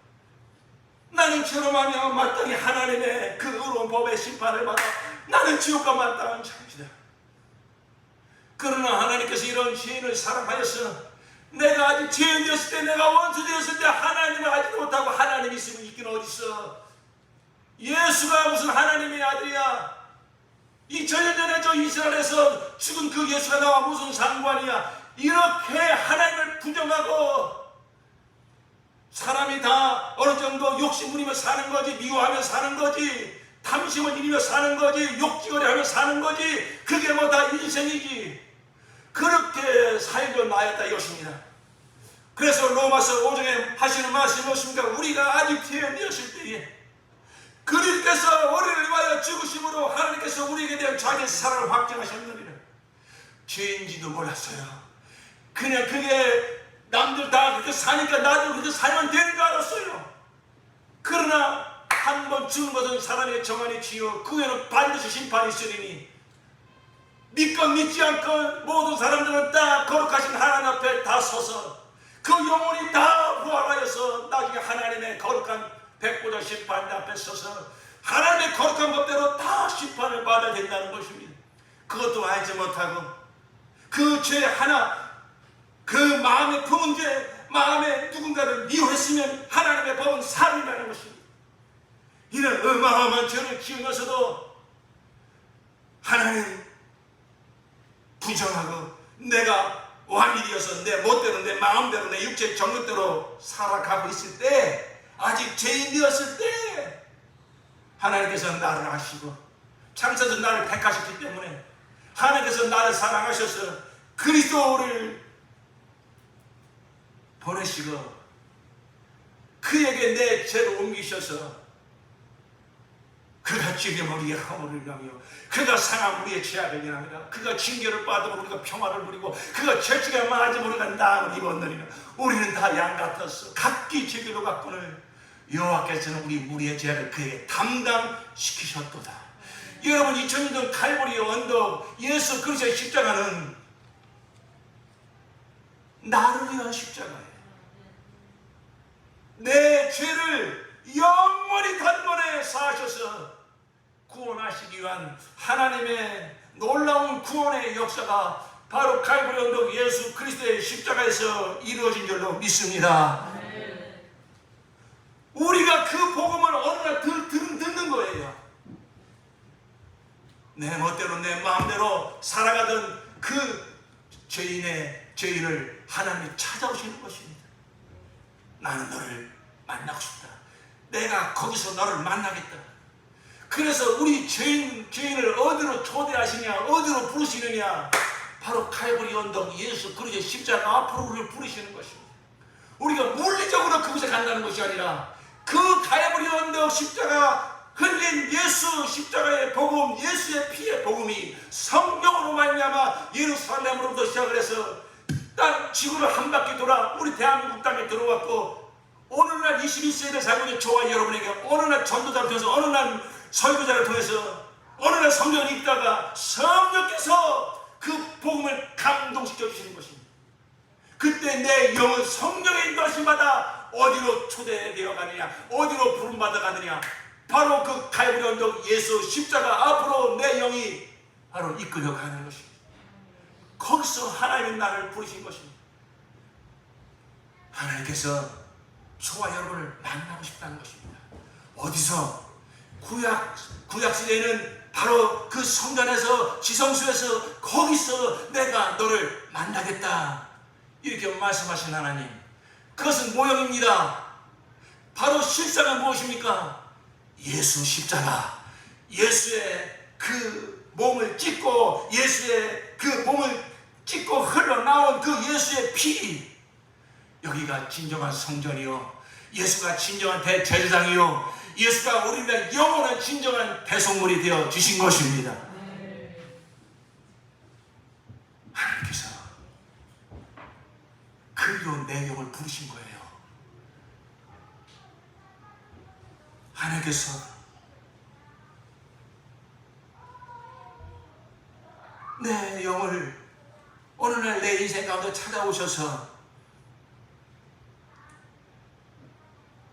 나는 죄로 말미암아 마땅히 하나님의 그 의로운 법의 심판을 받아 나는 지옥과 마땅한 자입니다. 그러나 하나님께서 이런 죄인을 사랑하여서 내가 아직 죄인 되었을 때, 내가 원수 되었을 때 하나님을 알지도 못하고 하나님이 있으면 있긴 어딨어. 예수가 무슨 하나님의 아들이야. 2000년 전에 저 이스라엘에서 죽은 그 예수가 나와 무슨 상관이야. 이렇게 하나님을 부정하고 사람이 다 어느 정도 욕심 부리며 사는 거지, 미워하며 사는 거지, 탐심을 일으며 사는 거지, 욕지거리하며 사는 거지, 그게 뭐 다 인생이지. 그렇게 살려 나였다 이것입니다. 그래서 로마서 5장에 하시는 말씀이 무엇입니까? 우리가 아직 죄인 되었을 때에 그리스도께서 우리를 위하여 죽으심으로 하나님께서 우리에게 대한 자기의 사랑을 확증하셨느니라. 죄인지도 몰랐어요. 그냥 그게 남들 다 그렇게 사니까 나도 그렇게 살면 되는 줄 알았어요. 그러나 한 번 죽는 것은 사람의 정한이 지요 그 후에는 반드시 심판이 있으리니 믿건 믿지 않건 모든 사람들은 다 거룩하신 하나님 앞에 다 서서 그 영혼이 다 부활하여서 나중에 하나님의 거룩한 백보자 심판 앞에 서서 하나님의 거룩한 법대로 다 심판을 받아야 된다는 것입니다. 그것도 알지 못하고 그 죄 하나, 그 마음에 품은 죄, 마음에 누군가를 미워했으면 하나님의 법은 살인이라는 것입니다. 이런 어마어마한 죄를 지으면서도 하나님 부정하고 내가 왕이 되어서 내 멋대로 내 마음대로 내 육체의 정욕대로 살아가고 있을 때, 아직 죄인 되었을 때 하나님께서 나를 아시고 창세에서 나를 택하셨기 때문에 하나님께서 나를 사랑하셔서 그리스도를 보내시고 그에게 내 죄를 옮기셔서 그가 죽임을 우리의 허물을 인하며 그가 상함 우리의 죄악을 인하며 그가 징계를 받으면 우리가 평화를 누리고 그가 채찍에 맞으면 우리가 나음을 입었느니라. 우리는 다 양 같았어. 각기 제 길로 갔거늘 여호와께서는 우리 무리의 죄를 그에게 담당시키셨도다. 여러분, 2000년 전 칼보리 언덕 예수 그리스도의 십자가는 나를 위한 십자가예요. 내 죄를 영원히 단번에 사하셔서 구원하시기 위한 하나님의 놀라운 구원의 역사가 바로 칼보리 언덕 예수 그리스도의 십자가에서 이루어진 줄로 믿습니다. 우리가 그 복음을 어느 날 듣는 거예요. 내 멋대로 내 마음대로 살아가던 그 죄인을 하나님이 찾아오시는 것입니다. 나는 너를 만나고 싶다. 내가 거기서 너를 만나겠다. 그래서 우리 죄인을 어디로 초대하시냐, 어디로 부르시느냐, 바로 칼보리 언덕 예수 그리스도의 십자가 앞으로 우리를 부르시는 것입니다. 우리가 물리적으로 그곳에 간다는 것이 아니라 그 칼보리 언덕 십자가 흘린 예수 십자가의 복음, 예수의 피의 복음이 성령으로 말미암아 예루살렘으로부터 시작을 해서 땅 지구를 한 바퀴 돌아 우리 대한민국 땅에 들어왔고, 오늘날 21세기를 살고 있는 저와 여러분에게 어느 날 전도자를 통해서, 어느 날 설교자를 통해서, 어느 날 성경을 읽다가 성령께서 그 복음을 감동시켜 주시는 것입니다. 그때 내 영은 성령의 인도하심 받아 어디로 초대되어 가느냐, 어디로 부름받아 가느냐, 바로 그 칼보리 언덕 예수 십자가 앞으로 내 영이 바로 이끌려 가는 것입니다. 거기서 하나님은 나를 부르신 것입니다. 하나님께서 저와 여러분을 만나고 싶다는 것입니다. 어디서? 구약 시대에는 바로 그 성전에서, 지성소에서, 거기서 내가 너를 만나겠다 이렇게 말씀하신 하나님, 그것은 모형입니다. 바로 실상은 무엇입니까? 예수 십자가, 예수의 그 몸을 찢고, 예수의 그 몸을 찢고 흘러나온 그 예수의 피, 여기가 진정한 성전이요, 예수가 진정한 대제사장이요, 예수가 우리의 영원한 진정한 대속물이 되어 주신 것입니다. 하나님께서 그리로 내 영을 부르신 거예요. 하나님께서 내 영을 어느 날 내 인생 가운데 찾아오셔서,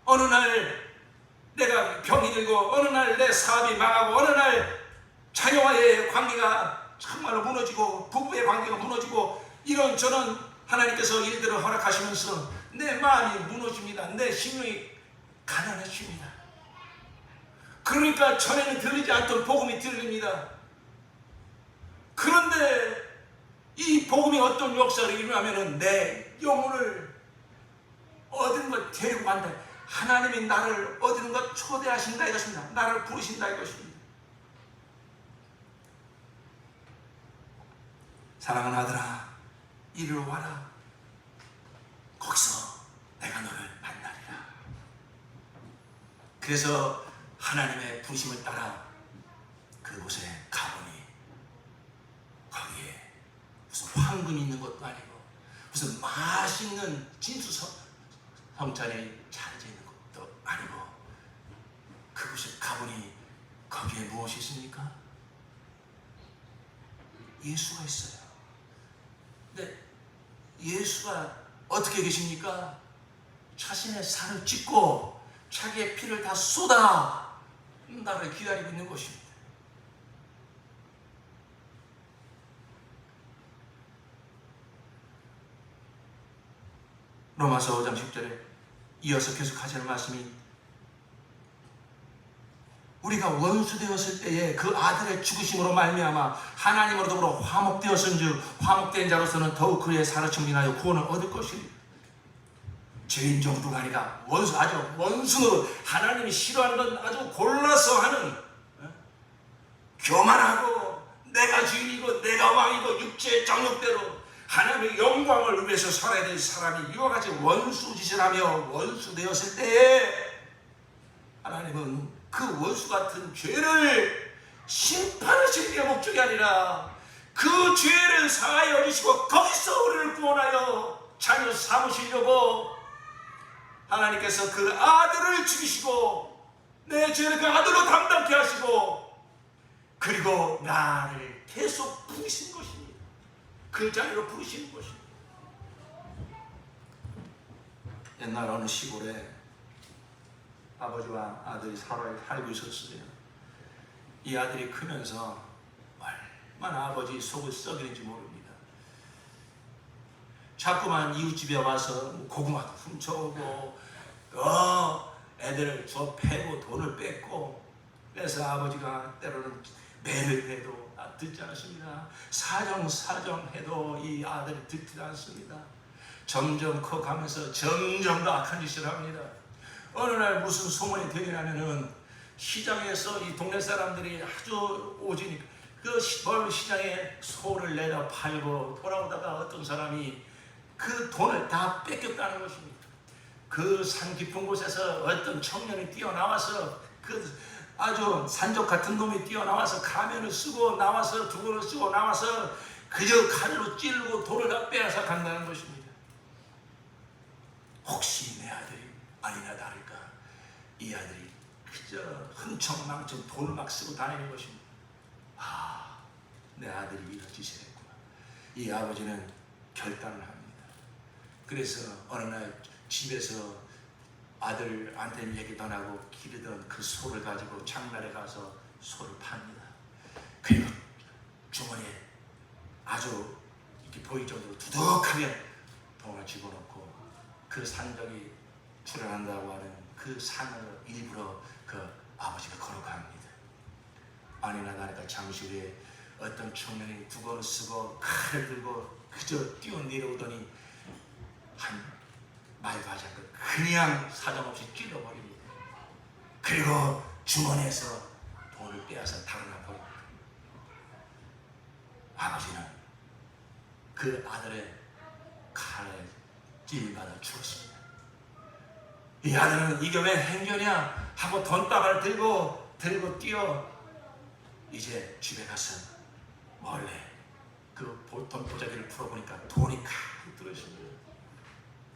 어느 날 내가 병이 들고, 어느 날 내 사업이 망하고, 어느 날 자녀와의 관계가 정말로 무너지고, 부부의 관계가 무너지고, 이런저런 하나님께서 일들을 허락하시면서 내 마음이 무너집니다. 내 심령이 가난해집니다. 그러니까 전에는 들리지 않던 복음이 들립니다. 그런데 이 복음이 어떤 역사를 이루냐면은 내 영혼을 어딘가 데리고 간다. 하나님이 나를 어디론가 초대하신다 이것입니다. 나를 부르신다 이것입니다. 사랑하는 아들아, 이리로 와라. 거기서 내가 너를 만나리라. 그래서 하나님의 부르심을 따라 그곳에 가보니 거기에 무슨 황금이 있는 것도 아니고 무슨 맛있는 진수 성찬이 차려져 있는 것도 아니고, 그곳에 가보니 거기에 무엇이 있습니까? 예수가 있어요. 근데 예수가 어떻게 계십니까? 자신의 살을 찢고 자기의 피를 다 쏟아 나를 기다리고 있는 것입니다. 로마서 5장 10절에 이어서 계속 하시는 말씀이, 우리가 원수 되었을 때에 그 아들의 죽으심으로 말미암아 하나님으로 더불어 화목되었은즉 화목된 자로서는 더욱 그의 살을 증인하여 구원을 얻을 것입니다. 죄인 정도가 아니라 원수, 아주 원수로 하나님이 싫어하는 건 아주 골라서 하는, 교만하고 내가 주인이고 내가 왕이고 육체의 정욕대로 하나님의 영광을 위해서 살아야 될 사람이 이와 같이 원수 짓을 하며 원수 되었을 때에 하나님은 그 원수 같은 죄를 심판하시는 게 목적이 아니라 그 죄를 사하여 주시고 거기서 우리를 구원하여 자녀 삼으시려고 하나님께서 그 아들을 죽이시고 내 죄를 그 아들로 담당케 하시고 그리고 나를 계속 부르신 것입니다. 그 자리로 부르시는 것입니다. 옛날 어느 시골에 아버지와 아들이 살고 있었어요. 이 아들이 크면서 얼마나 아버지 속을 썩이는지 모릅니다. 자꾸만 이웃집에 와서 고구마도 훔쳐오고 애들을 줘 패고 돈을 뺏고, 그래서 아버지가 때로는 매를 해도 듣지 않습니다. 사정해도 이 아들이 듣지 않습니다. 점점 커가면서 점점 더 악한 짓을 합니다. 어느 날 무슨 소문이 들리냐면은 시장에서 이 동네 사람들이 아주 오지니까 그 시장에 소를 내다 팔고 돌아오다가 어떤 사람이 그 돈을 다 뺏겼다는 것입니다. 그 산 깊은 곳에서 어떤 청년이 뛰어나와서 그 아주 산적 같은 놈이 뛰어나와서 가면을 쓰고 나와서 두건을 쓰고 나와서 그저 칼로 찌르고 돈을 다 빼앗아 간다는 것입니다. 혹시 내 아들이 아니나 다를까 이 아들이 그저 흥청망청 돈을 막 쓰고 다니는 것입니다. 내 아들이 이런 짓을 했구나. 이 아버지는 결단을 합니다. 그래서 어느 날 집에서 아들한테는 얘기도 안 하고 기르던 그 소를 가지고 장날에 가서 소를 팝니다. 그리고 주머니에 아주 이렇게 보일 정도로 두둑하게 돈을 집어넣고 그 산적이 출현한다고 하는 그 산을 일부러 그 아버지가 걸어갑니다. 아니나 다를까 잠시 후에 어떤 청년이 두건을 쓰고 칼을 들고 그저 뛰어내려오더니 한 말도 하지 않고 그냥 사정없이 찔러버립니다. 그리고 주머니에서 돈을 빼앗아 달아나 버립니다. 아버지는 그 아들의 칼에 찔받아 죽었습니다. 이 아들은 이게 왜 행견이야 하고 돈다발을 들고 뛰어 이제 집에 가서 몰래 그 돈 보자기를 풀어보니까 돈이 가득 들어있습니다.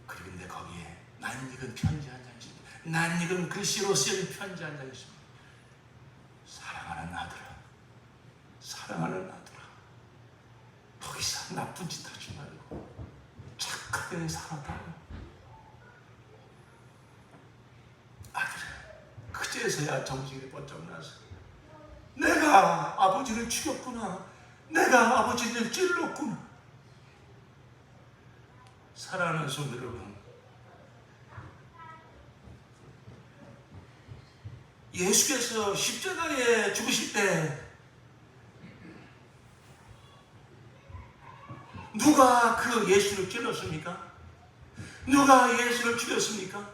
그런데 거기에 낯익은 편지 한 장 있습니다. 낯익은 글씨로 쓴 편지 한 장 있습니다. 사랑하는 아들아, 사랑하는 아들아, 더 이상 나쁜 짓 하지 말고 착하게 살아달라. 아들아, 그제서야 정신이 번쩍 나서 내가 아버지를 죽였구나, 내가 아버지를 찔렀구나. 사랑하는 성도 여러분, 예수께서 십자가에 죽으실 때 누가 그 예수를 찔렀습니까? 누가 예수를 죽였습니까?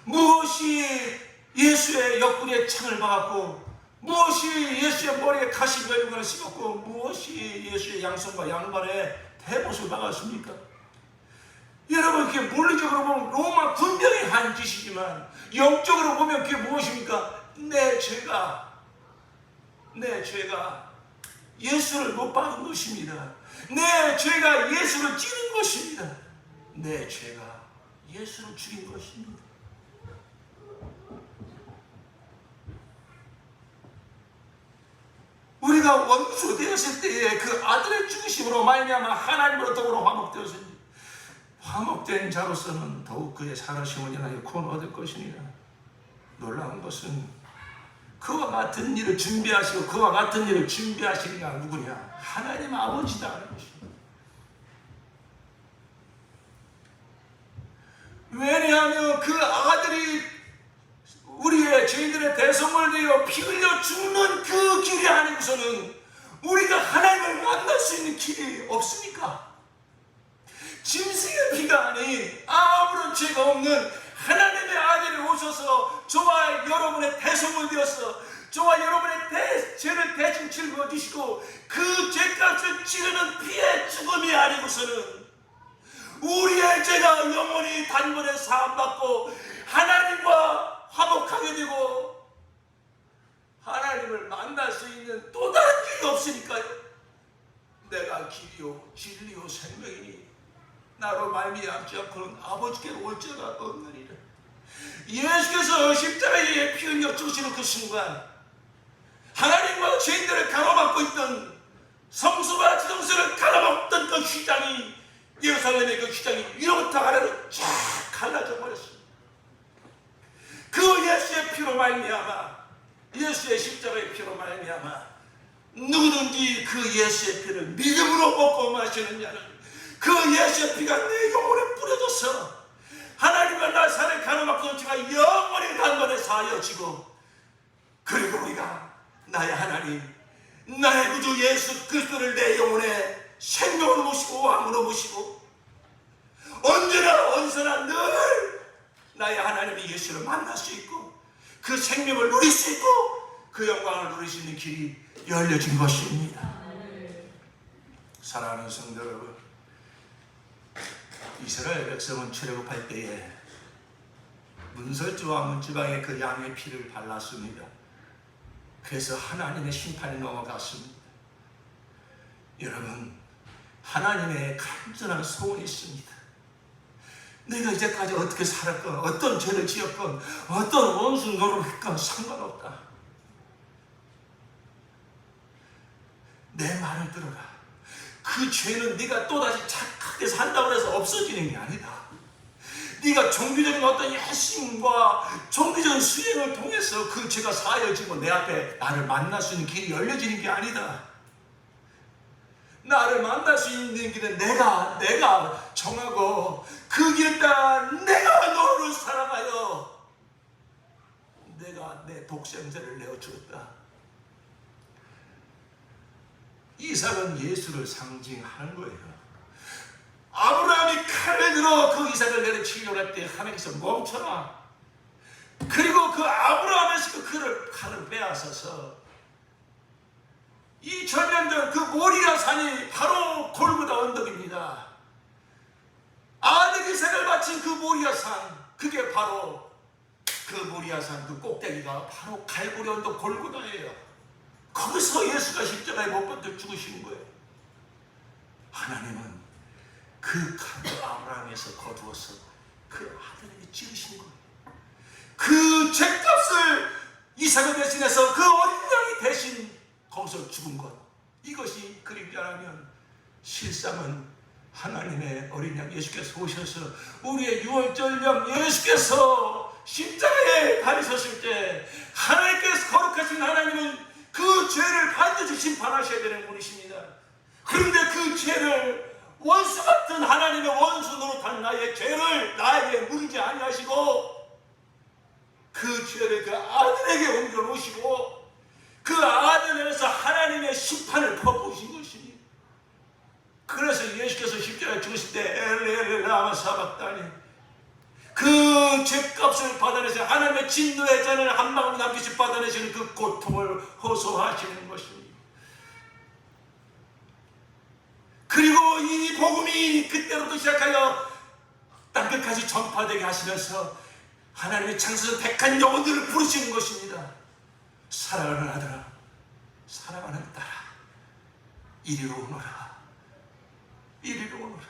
무엇이 예수의 옆구리에 창을 박았고, 무엇이 예수의 머리에 가시별관을 씹었고, 무엇이 예수의 양손과 양발에 대못을 박았습니까? 여러분, 그게 물리적으로 보면 로마 군병이 한 짓이지만 영적으로 보면 그게 무엇입니까? 내 죄가 예수를 못 박은 것입니다. 내 죄가 예수를 찌른 것입니다. 내 죄가 예수를 죽인 것입니다. 우리가 우리가 원수 되었을 때에 그 아들의 죽으심으로 말미암아 하나님으로 더불어 화목되었으니 화목된 자로서는 더욱 그의 살아심을 인하여 구원 얻을 것이니라. 놀라운 것은 그와 같은 일을 준비하시고 그와 같은 일을 준비하시리가 누구냐? 하나님 아버지다. 왜냐하면 그 아들이 우리의 죄인들의 대성을 되어 피 흘려 죽는 그 길이 아니고서는 우리가 하나님을 만날 수 있는 길이 없습니까? 짐승의 피가 아닌 아무런 죄가 없는 하나님의 아들이 오셔서 저와 여러분의 대성을 되어서 저와 여러분의 죄를 대신 짊어지시고 그 죄값을 치르는 피의 죽음이 아니고서는 우리의 죄가 영원히 단번에 사함받고 하나님과 화목하게 되고 하나님을 만날 수 있는 또 다른 길이 없으니까요. 내가 길이요 진리요 생명이니 나로 말미암지 않고는 아버지께로 올 자가 없느니라. 예수께서 십자가에 피 흘려 죽으시는 그 순간 하나님과 죄인들을 가로막고 있던 성수와 지성소를 가로막던 그 휘장이 예루살렘의 그 휘장이 위로부터 아래로 쫙 갈라져 버렸습니다. 그 예수의 피로 말미암아 예수의 십자가의 피로 말미암아 누구든지 그 예수의 피를 믿음으로 먹고 마시는 자는 그 예수의 피가 내 영혼에 뿌려져서 하나님과 나 사이를 가로막던 죄가 영원히 단번에 사여지고 그리고 우리가 나의 하나님 나의 구주 예수 그리스도를 내 영혼에 생명으로 모시고 왕으로 모시고 언제나 어디서나 늘 나의 하나님의 예수를 만날 수 있고 그 생명을 누릴 수 있고 그 영광을 누릴 수 있는 길이 열려진 것입니다. 사랑하는 성도 여러분, 이스라엘 백성은 출애굽할 때에 문설주와 문지방에 그 양의 피를 발랐습니다. 그래서 하나님의 심판이 넘어갔습니다. 여러분, 하나님의 간절한 소원이 있습니다. 내가 이제까지 어떻게 살았건 어떤 죄를 지었건 어떤 원수 노릇했건 상관없다. 내 말을 들어라. 그 죄는 네가 또다시 착하게 산다고 해서 없어지는 게 아니다. 네가 종교적인 어떤 열심과 종교적인 수행을 통해서 그 죄가 사여지고 내 앞에 나를 만날 수 있는 길이 열려지는 게 아니다. 나를 만날 수 있는 길은 내가 정하고 그 길을 따라 내가 너를 사랑하여 내가 내 독생자를 내어주었다. 이삭은 예수를 상징하는 거예요. 아브라함이 칼을 들어 그 이삭을 내려치려고 할 때 하나님께서 멈춰라. 그리고 그 아브라함에서 그 칼을 빼앗아서 2000년 전 그 모리아 산이 바로 골고다 언덕입니다. 아들 이삭을 바친 그 모리아 산, 그게 바로 그 모리아 산 그 꼭대기가 바로 갈고리 언덕 골고다예요. 거기서 예수가 십자가에 못 박혀 죽으신 거예요. 하나님은 그 칼을 아브라함에서 거두어서 그 아들에게 지으신 거예요. 그 죄값을 이삭을 대신해서 그 어린 양이 대신 거기서 죽은 것, 이것이 그림자라면 실상은 하나님의 어린 양 예수께서 오셔서 우리의 유월절령 예수께서 십자가에 달리셨을 때 하나님께서 거룩하신 하나님은 그 죄를 반드시 심판하셔야 되는 분이십니다. 그런데 그 죄를 원수 같은 하나님의 원수 노릇한 나의 죄를 나에게 물지 아니하시고 그 죄를 그 아들에게 옮겨 놓으시고 그 아들에서 하나님의 심판을 퍼부으신 것입니다. 그래서 예수께서 십자가에 죽으실 때 엘리 라마 사박다니 그 죄값을 받아내서 하나님의 진노의 잔을 한 방울 남기시 받아내시는 그 고통을 호소하시는 것입니다. 그리고 이 복음이 그때로부터 시작하여 땅끝까지 전파되게 하시면서 하나님의 창세전 택한 영혼들을 부르시는 것입니다. 사랑하는 아들아, 사랑하는 딸아, 이리로 오너라, 이리로 오너라.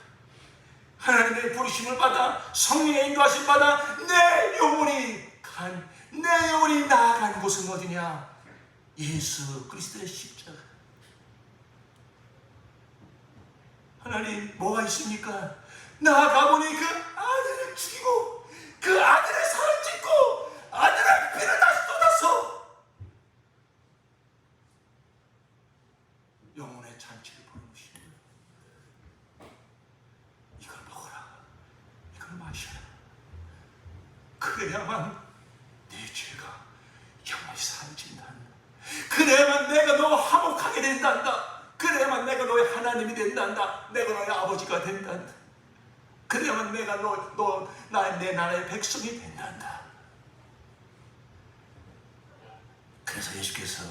하나님의 부르심을 받아 성령의 인도하심 받아 내 영혼이 나아간 곳은 어디냐? 예수 그리스도의 십자가. 하나님, 뭐가 있습니까? 나가보니 그 아들을 죽이고 그 아들의 살을 찢고 아들의 피를 다시 쏟아서 영혼의 잔치를 벌이신 거예요. 이걸 먹어라, 이걸 마셔라. 그래야만 네 죄가 영원히 사라진다. 그래야만 내가 너와 화목하게 된단다. 그래야만 내가 너의 하나님이 된단다. 내가 너의 아버지가 된단다. 그래야만 내가 내 나라의 백성이 된단다. 그래서 예수께서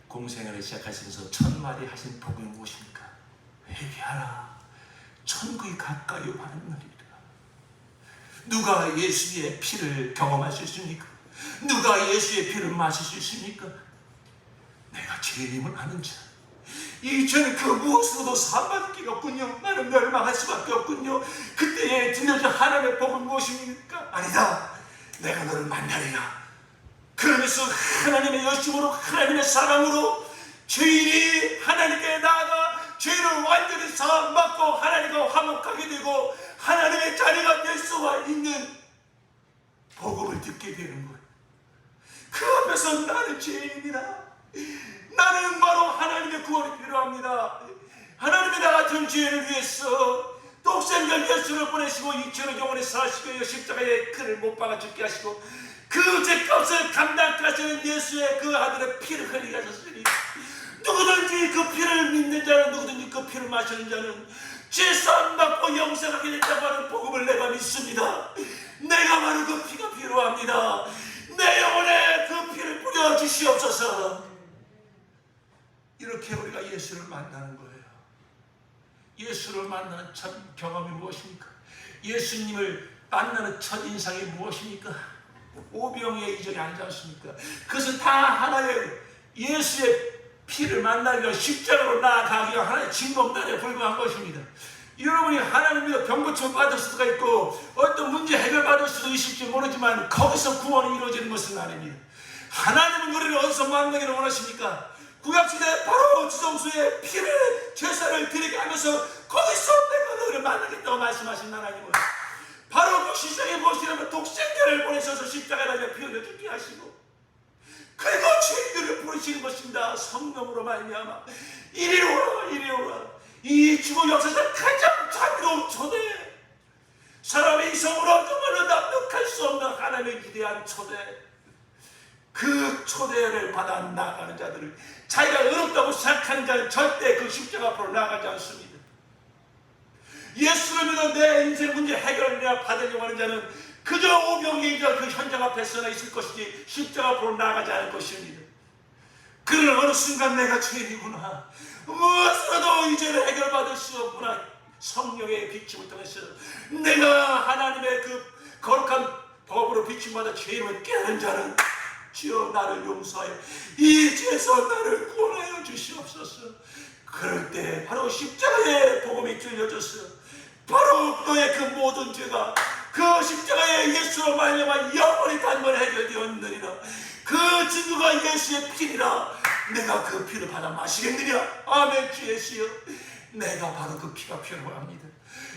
공생애를 시작하시면서 첫 마디 하신 복음이 무엇입니까? 회개하라, 천국이 가까이 왔느니라. 누가 예수의 피를 경험할 수 있습니까? 누가 예수의 피를 마실 수 있습니까? 내가 죄인임을 아는 자. 이 죄는 그 무엇으로도 사함받을 길이 없군요. 나는 멸망할 수밖에 없군요. 그때에 들려준 하나님의 복은 무엇입니까? 아니다, 내가 너를 만나리라. 그러면서 하나님의 열심으로, 하나님의 사랑으로 죄인이 하나님께 나아가 죄를 완전히 사함받고 하나님과 화목하게 되고 하나님의 자리가 될 수가 있는 복음을 듣게 되는 거예요. 그 앞에서 나는 죄인이라, 나는 바로 하나님의 구원이 필요합니다. 하나님이 나 같은 죄인을 위해서 독생자 예수를 보내시고 이 죄를 영원히 사시고 십자가에 그를 못 박아 죽게 하시고 그 죄값을 감당하시는 예수의 그 아들의 피를 흘리게 하셨으니 누구든지 그 피를 믿는 자는, 누구든지 그 피를 마시는 자는 죄사함 받고 영생하게 된다고 하는 복음을 내가 믿습니다. 내가 바로 그 피가 필요합니다. 내 영혼에 그 피를 뿌려 주시옵소서. 이렇게 우리가 예수를 만나는 거예요. 예수를 만나는 첫 경험이 무엇입니까? 예수님을 만나는 첫 인상이 무엇입니까? 오병이의 이적이 아니지 않습니까? 그것은 다 하나의 예수의 피를 만나기 위한 십자가로 나아가기 위한 하나의 징검다리에 불과한 것입니다. 여러분이 하나님의 병고침을 받을 수도 있고 어떤 문제 해결받을 수도 있을지 모르지만 거기서 구원이 이루어지는 것은 아닙니다. 하나님은 우리를 어디서 만나기를 원하십니까? 구약시대에 바로 지성소에 피를 제사를 드리게 하면서 거기서 내가 너를 만나겠다고 말씀하신 하나님은 바로 그 시장에 무엇이라면 독생자를 보내셔서 십자가에 피 흘려 죽게 하시고 그리고 죄인들을 부르시는 것입니다. 성령으로 말미암아 이리 오라, 이리 오라. 이 지구 역사에서 가장 자비로운 초대, 사람의 이성으로 정말로 납득할 수 없는 하나님의 위대한 초대, 그 초대를 받아 나가는 자들을, 자기가 어렵다고 생각하는 자는 절대 그 십자가 앞으로 나가지 않습니다. 예수를 믿어 내 인생 문제 해결을 내가 받으려고 하는 자는 그저 오병이어가 그 현장 앞에 서나 있을 것이지 십자가 앞으로 나가지 않을 것입니다. 그는 어느 순간 내가 죄인이구나, 무엇으로도 이 죄를 해결받을 수 없구나, 성령의 비침을 통해서 내가 하나님의 그 거룩한 법으로 비침받아 죄인을 깨닫는 자는 주여 나를 용서하여 이 죄에서 나를 구원하여 주시옵소서. 그럴 때 바로 십자가의 복음이 들려져서 바로 너의 그 모든 죄가 그 십자가의 예수로 말미암아 영원히 단번에 해결되었느니라. 그 증거가 예수의 피니라. 내가 그 피를 받아 마시겠느냐? 아멘. 주 예수여, 내가 바로 그 피가 필요합니다.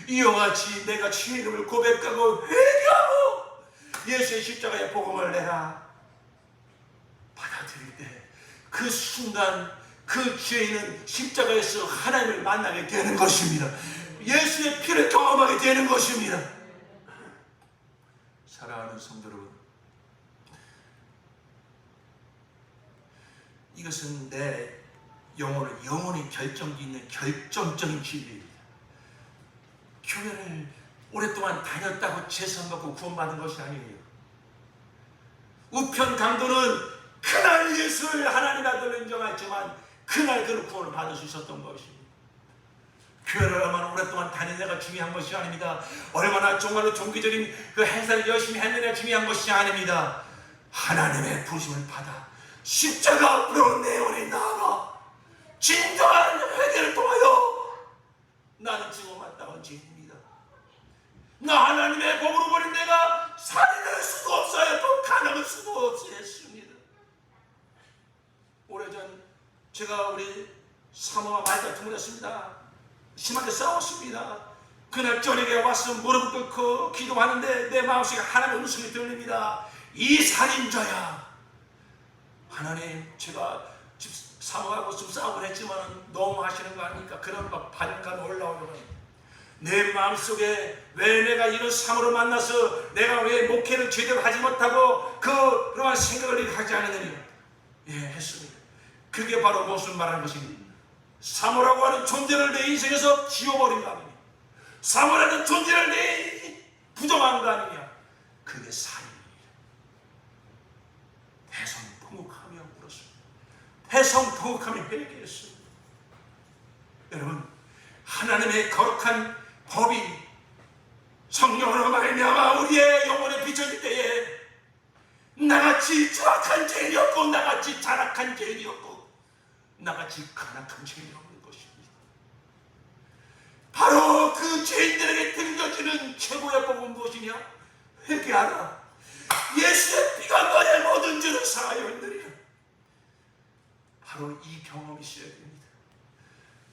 이와 같이 내가 주의 이름을 고백하고 회개하고 예수의 십자가의 복음을 내가 받아들일 때 그 순간 그 죄인은 십자가에서 하나님을 만나게 되는 것입니다. 예수의 피를 경험하게 되는 것입니다. 사랑하는 성도 여러분, 이것은 내 영혼을 영원히 결정짓는 결정적인 진리입니다. 교회를 오랫동안 다녔다고 죄송받고 구원받은 것이 아니에요. 우편 강도는 그날 예수를 하나님 아들로 인정했지만 그날 그는 구원을 받을 수 있었던 것입니다. 교회를 얼마나 오랫동안 다니느냐가 중요한 것이 아닙니다. 얼마나 정말로 종교적인 그 행사를 열심히 했느냐가 중요한 것이 아닙니다. 하나님의 부르심을 받아 십자가 앞으로 내 영혼이 나아가 진정한 회개를 통하여 나는 지금 마땅한 죄인입니다. 나 하나님의 복으로 버린 내가 살인할 수도 없어요. 또 가늠할 수도 없었습니다. 오래전 제가 우리 사모와 말다툼을 했습니다. 심하게 싸웠습니다. 그날 저녁에 와서 무릎 꿇고 기도하는데 내 마음속에 하나님의 음성이 들립니다. 이 살인자야. 하나님, 제가 사모하고 좀 싸우곤 했지만 너무 하시는 거 아닙니까? 그런 막 반감이 올라오면 내 마음속에 왜 내가 이런 사모를 만나서 내가 왜 목회를 제대로 하지 못하고 그러한 생각을 하지 않느냐. 예, 했습니다. 그게 바로 무슨 말하는 것입니까? 사모라고 하는 존재를 내 인생에서 지워버린 거 아니냐. 사모라는 존재를 내 부정한 거 아니냐. 그게 살인입니다. 대성통곡하며 울었습니다. 대성통곡하며 회개했습니다. 여러분, 하나님의 거룩한 법이 성령으로 말미암아 우리의 영혼에 비춰질 때에 나같이 추악한 죄인이 없고 나같이 잔악한 죄인이 없고 나같이 간악한 죄인이 없는 것입니다. 바로 그 죄인들에게 들려지는 최고의 법은 무엇이냐? 회개하라. 예수의 피가 너의 모든 죄를 사하여 있느니라. 바로 이 경험이 있어야 됩니다.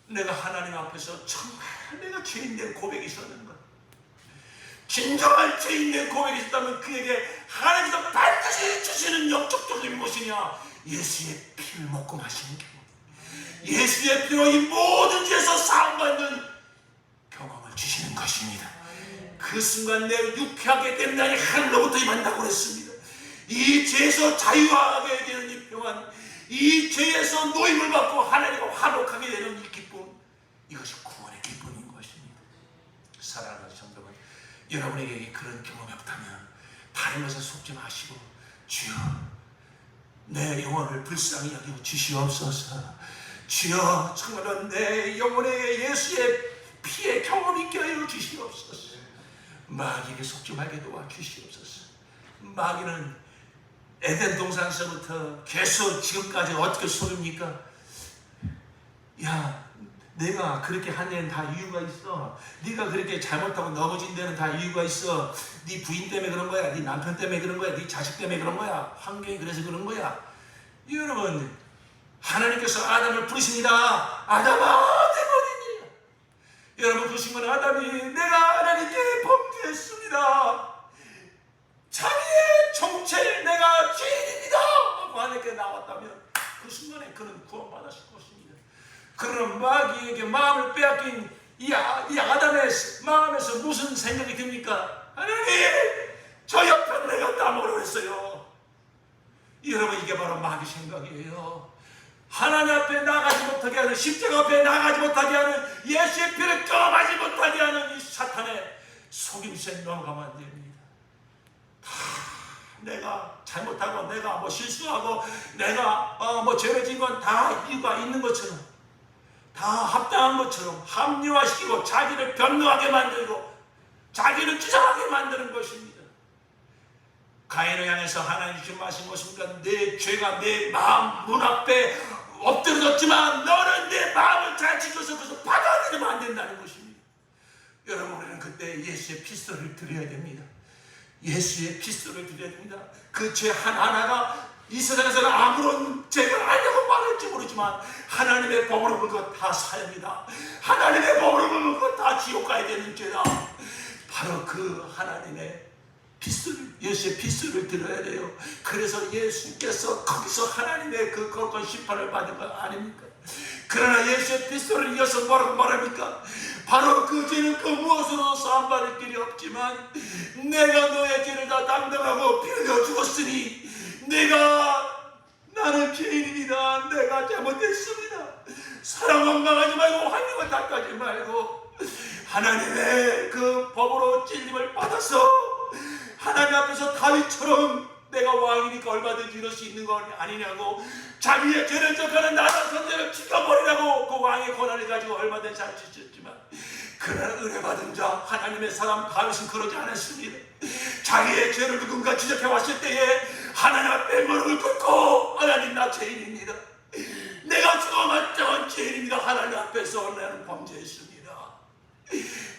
내가 하나님 앞에서 정말 내가 죄인된 고백이 있었는가? 진정한 죄인된 고백이 있다면 그에게 하나님께서 반드시 주시는 영적 조건이 무엇이냐? 예수의 피를 먹고 마시는 경험. 예수의 피로 이 모든 죄에서 사함받는 경험을 주시는 것입니다. 그 순간 내가 유쾌하게 된 날이 하늘로부터 임한다고 했습니다. 이 죄에서 자유하게 되는 이 평안, 이 죄에서 노임을 받고 하나님과 화목하게 되는 이 기쁨, 이것이 구원의 기쁨인 것입니다. 사랑하는 성도분, 여러분에게 그런 경험이 없다면 다른 것에 속지 마시고 주여 내 영혼을 불쌍히 여기고 주시옵소서. 주여 정말로 내 영혼에 예수의 피의 경험이 있게 하여 주시옵소서. 마귀에게 속지 말게 도와 주시옵소서. 마귀는 에덴 동산서부터 계속 지금까지 어떻게 속입니까? 야, 내가 그렇게 한 데는 다 이유가 있어. 네가 그렇게 잘못하고 넘어진 데는 다 이유가 있어. 네 부인 때문에 그런 거야. 네 남편 때문에 그런 거야. 네 자식 때문에 그런 거야. 환경이 그래서 그런 거야. 여러분, 하나님께서 아담을 부르십니다. 아담아, 내가 어디니? 여러분, 그 순간 아담이 내가 하나님께 범죄했습니다. 자기의 정체를 내가 죄인입니다 하고 하나님께 나왔다면 그 순간에 그는 구원받았을 것입니다. 그러나 마귀에게 마음을 빼앗긴 이 아담의 마음에서 무슨 생각이 듭니까? 하나님, 저 옆에 내가 따먹으려고 했어요. 여러분, 이게 바로 마귀 생각이에요. 하나님 앞에 나가지 못하게 하는, 십자가 앞에 나가지 못하게 하는, 예수의 피를 경험하지 못하게 하는 이 사탄의 속임수에 넘어가면 안 됩니다. 내가 잘못하고 내가 뭐 실수하고 내가 뭐 죄를 진 건 다 이유가 있는 것처럼, 다 합당한 것처럼 합리화시키고 자기를 변명하게 만들고 자기를 주장하게 만드는 것입니다. 가인을 향해서 하나님 주신 말씀이 무엇입니까? 내 죄가 내 마음 문 앞에 엎드려졌지만 너는 내 마음을 잘 지켜서 그것을 받아들이면 안 된다는 것입니다. 여러분, 우리는 그때 예수의 피소를 드려야 됩니다. 예수의 피소를 드려야 됩니다. 그 죄 하나하나가 이 세상에서는 아무런 죄가 아니라고 말할지 모르지만 하나님의 법으로 본 것 다 사입니다. 하나님의 법으로 본 것 다 지옥 가야 되는 죄다. 바로 그 하나님의 피수를, 예수의 피수를 들어야 돼요. 그래서 예수께서 거기서 하나님의 그 거룩한 심판을 받은 거 아닙니까? 그러나 예수의 피수를 이어서 뭐라고 말합니까? 바로 그 죄는 그 무엇으로 사함받을 길이 없지만 내가 너의 죄를 다 담당하고 피 흘려 죽었으니 나는 죄인입니다. 내가 잘못했습니다. 사랑 원망하지 말고 환경을 닦아지 말고 하나님의 그 법으로 찔림을 받아서 하나님 앞에서 다윗처럼 내가 왕이니까 얼마든지 이럴 수 있는 건 아니냐고 자기의 죄를 져가는 나라 선생을 죽여버리라고 그 왕의 권한을 가지고 얼마든지 할 수 있었지만 그러나 은혜받은 자 하나님의 사람 다윗은 그러지 않았습니다. 자기의 죄를 누군가 지적해 왔을 때에 하나님 앞에 무릎을 꿇고 하나님, 나 죄인입니다. 내가 죽어마땅한 죄인입니다. 하나님 앞에서 나는 범죄했습니다.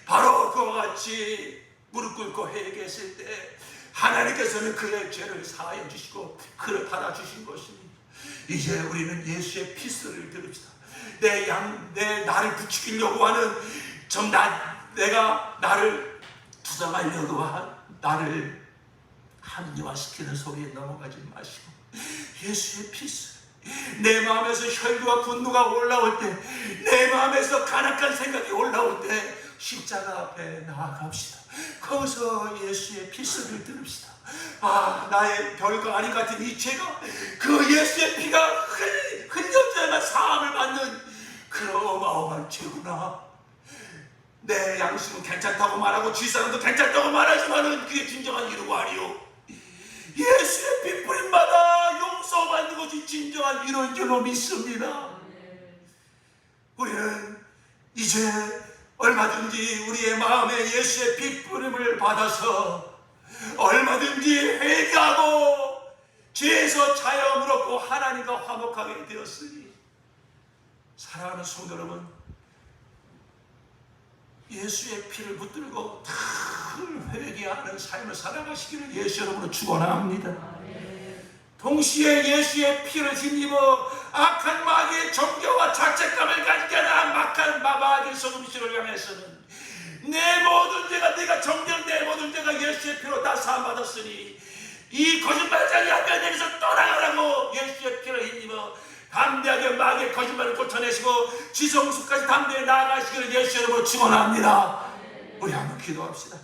바로 그와 같이 무릎 꿇고 회개했을 때 하나님께서는 그의 죄를 사하여 주시고 그를 받아주신 것입니다. 이제 우리는 예수의 피소리를 들읍시다. 내 나를 부추기려고 하는 내가 나를 투정하려고 나를 합리화시키는 소리에 넘어가지 마시고 예수의 피소리, 내 마음에서 혈기와 분노가 올라올 때, 내 마음에서 간악한 생각이 올라올 때 십자가 앞에 나아갑시다. 거기서 예수의 피소리를 들읍시다. 나의 별거 아닌 것 같은 이 죄가 그 예수의 피가 흘려져야만 사함을 받는 그런 어마어마한 죄구나. 내 양심은 괜찮다고 말하고 쥐사람도 괜찮다고 말하지만은 그게 진정한 위로가 아니요, 예수의 피 뿌림마다 용서받는 것이 진정한 위로인 줄로 믿습니다. 우리는 이제 얼마든지 우리의 마음에 예수의 피 뿌림을 받아서 얼마든지 회개하고 죄에서 자유함을 얻고 하나님과 화목하게 되었으니, 사랑하는 성도 여러분, 예수의 피를 붙들고 늘 회개하는 삶을 살아가시기를 예수 여러분으로 축원합니다. 동시에 예수의 피를 힘입어 악한 마귀의 정죄와 자책감을 가지게 하는 막한 마귀의 소금씨를 향해서는 내 모든 죄가, 내가 정죄한 내 모든 죄가 예수의 피로 다 사함받았으니 이 거짓말장이 하면 내게서 떠나가라고 예수의 피를 힘입어 담대하게 마귀의 거짓말을 쫓아내시고 지성수까지 담대히 나아가시기를 예수 여러분으로 축원합니다. 우리 한번 기도합시다.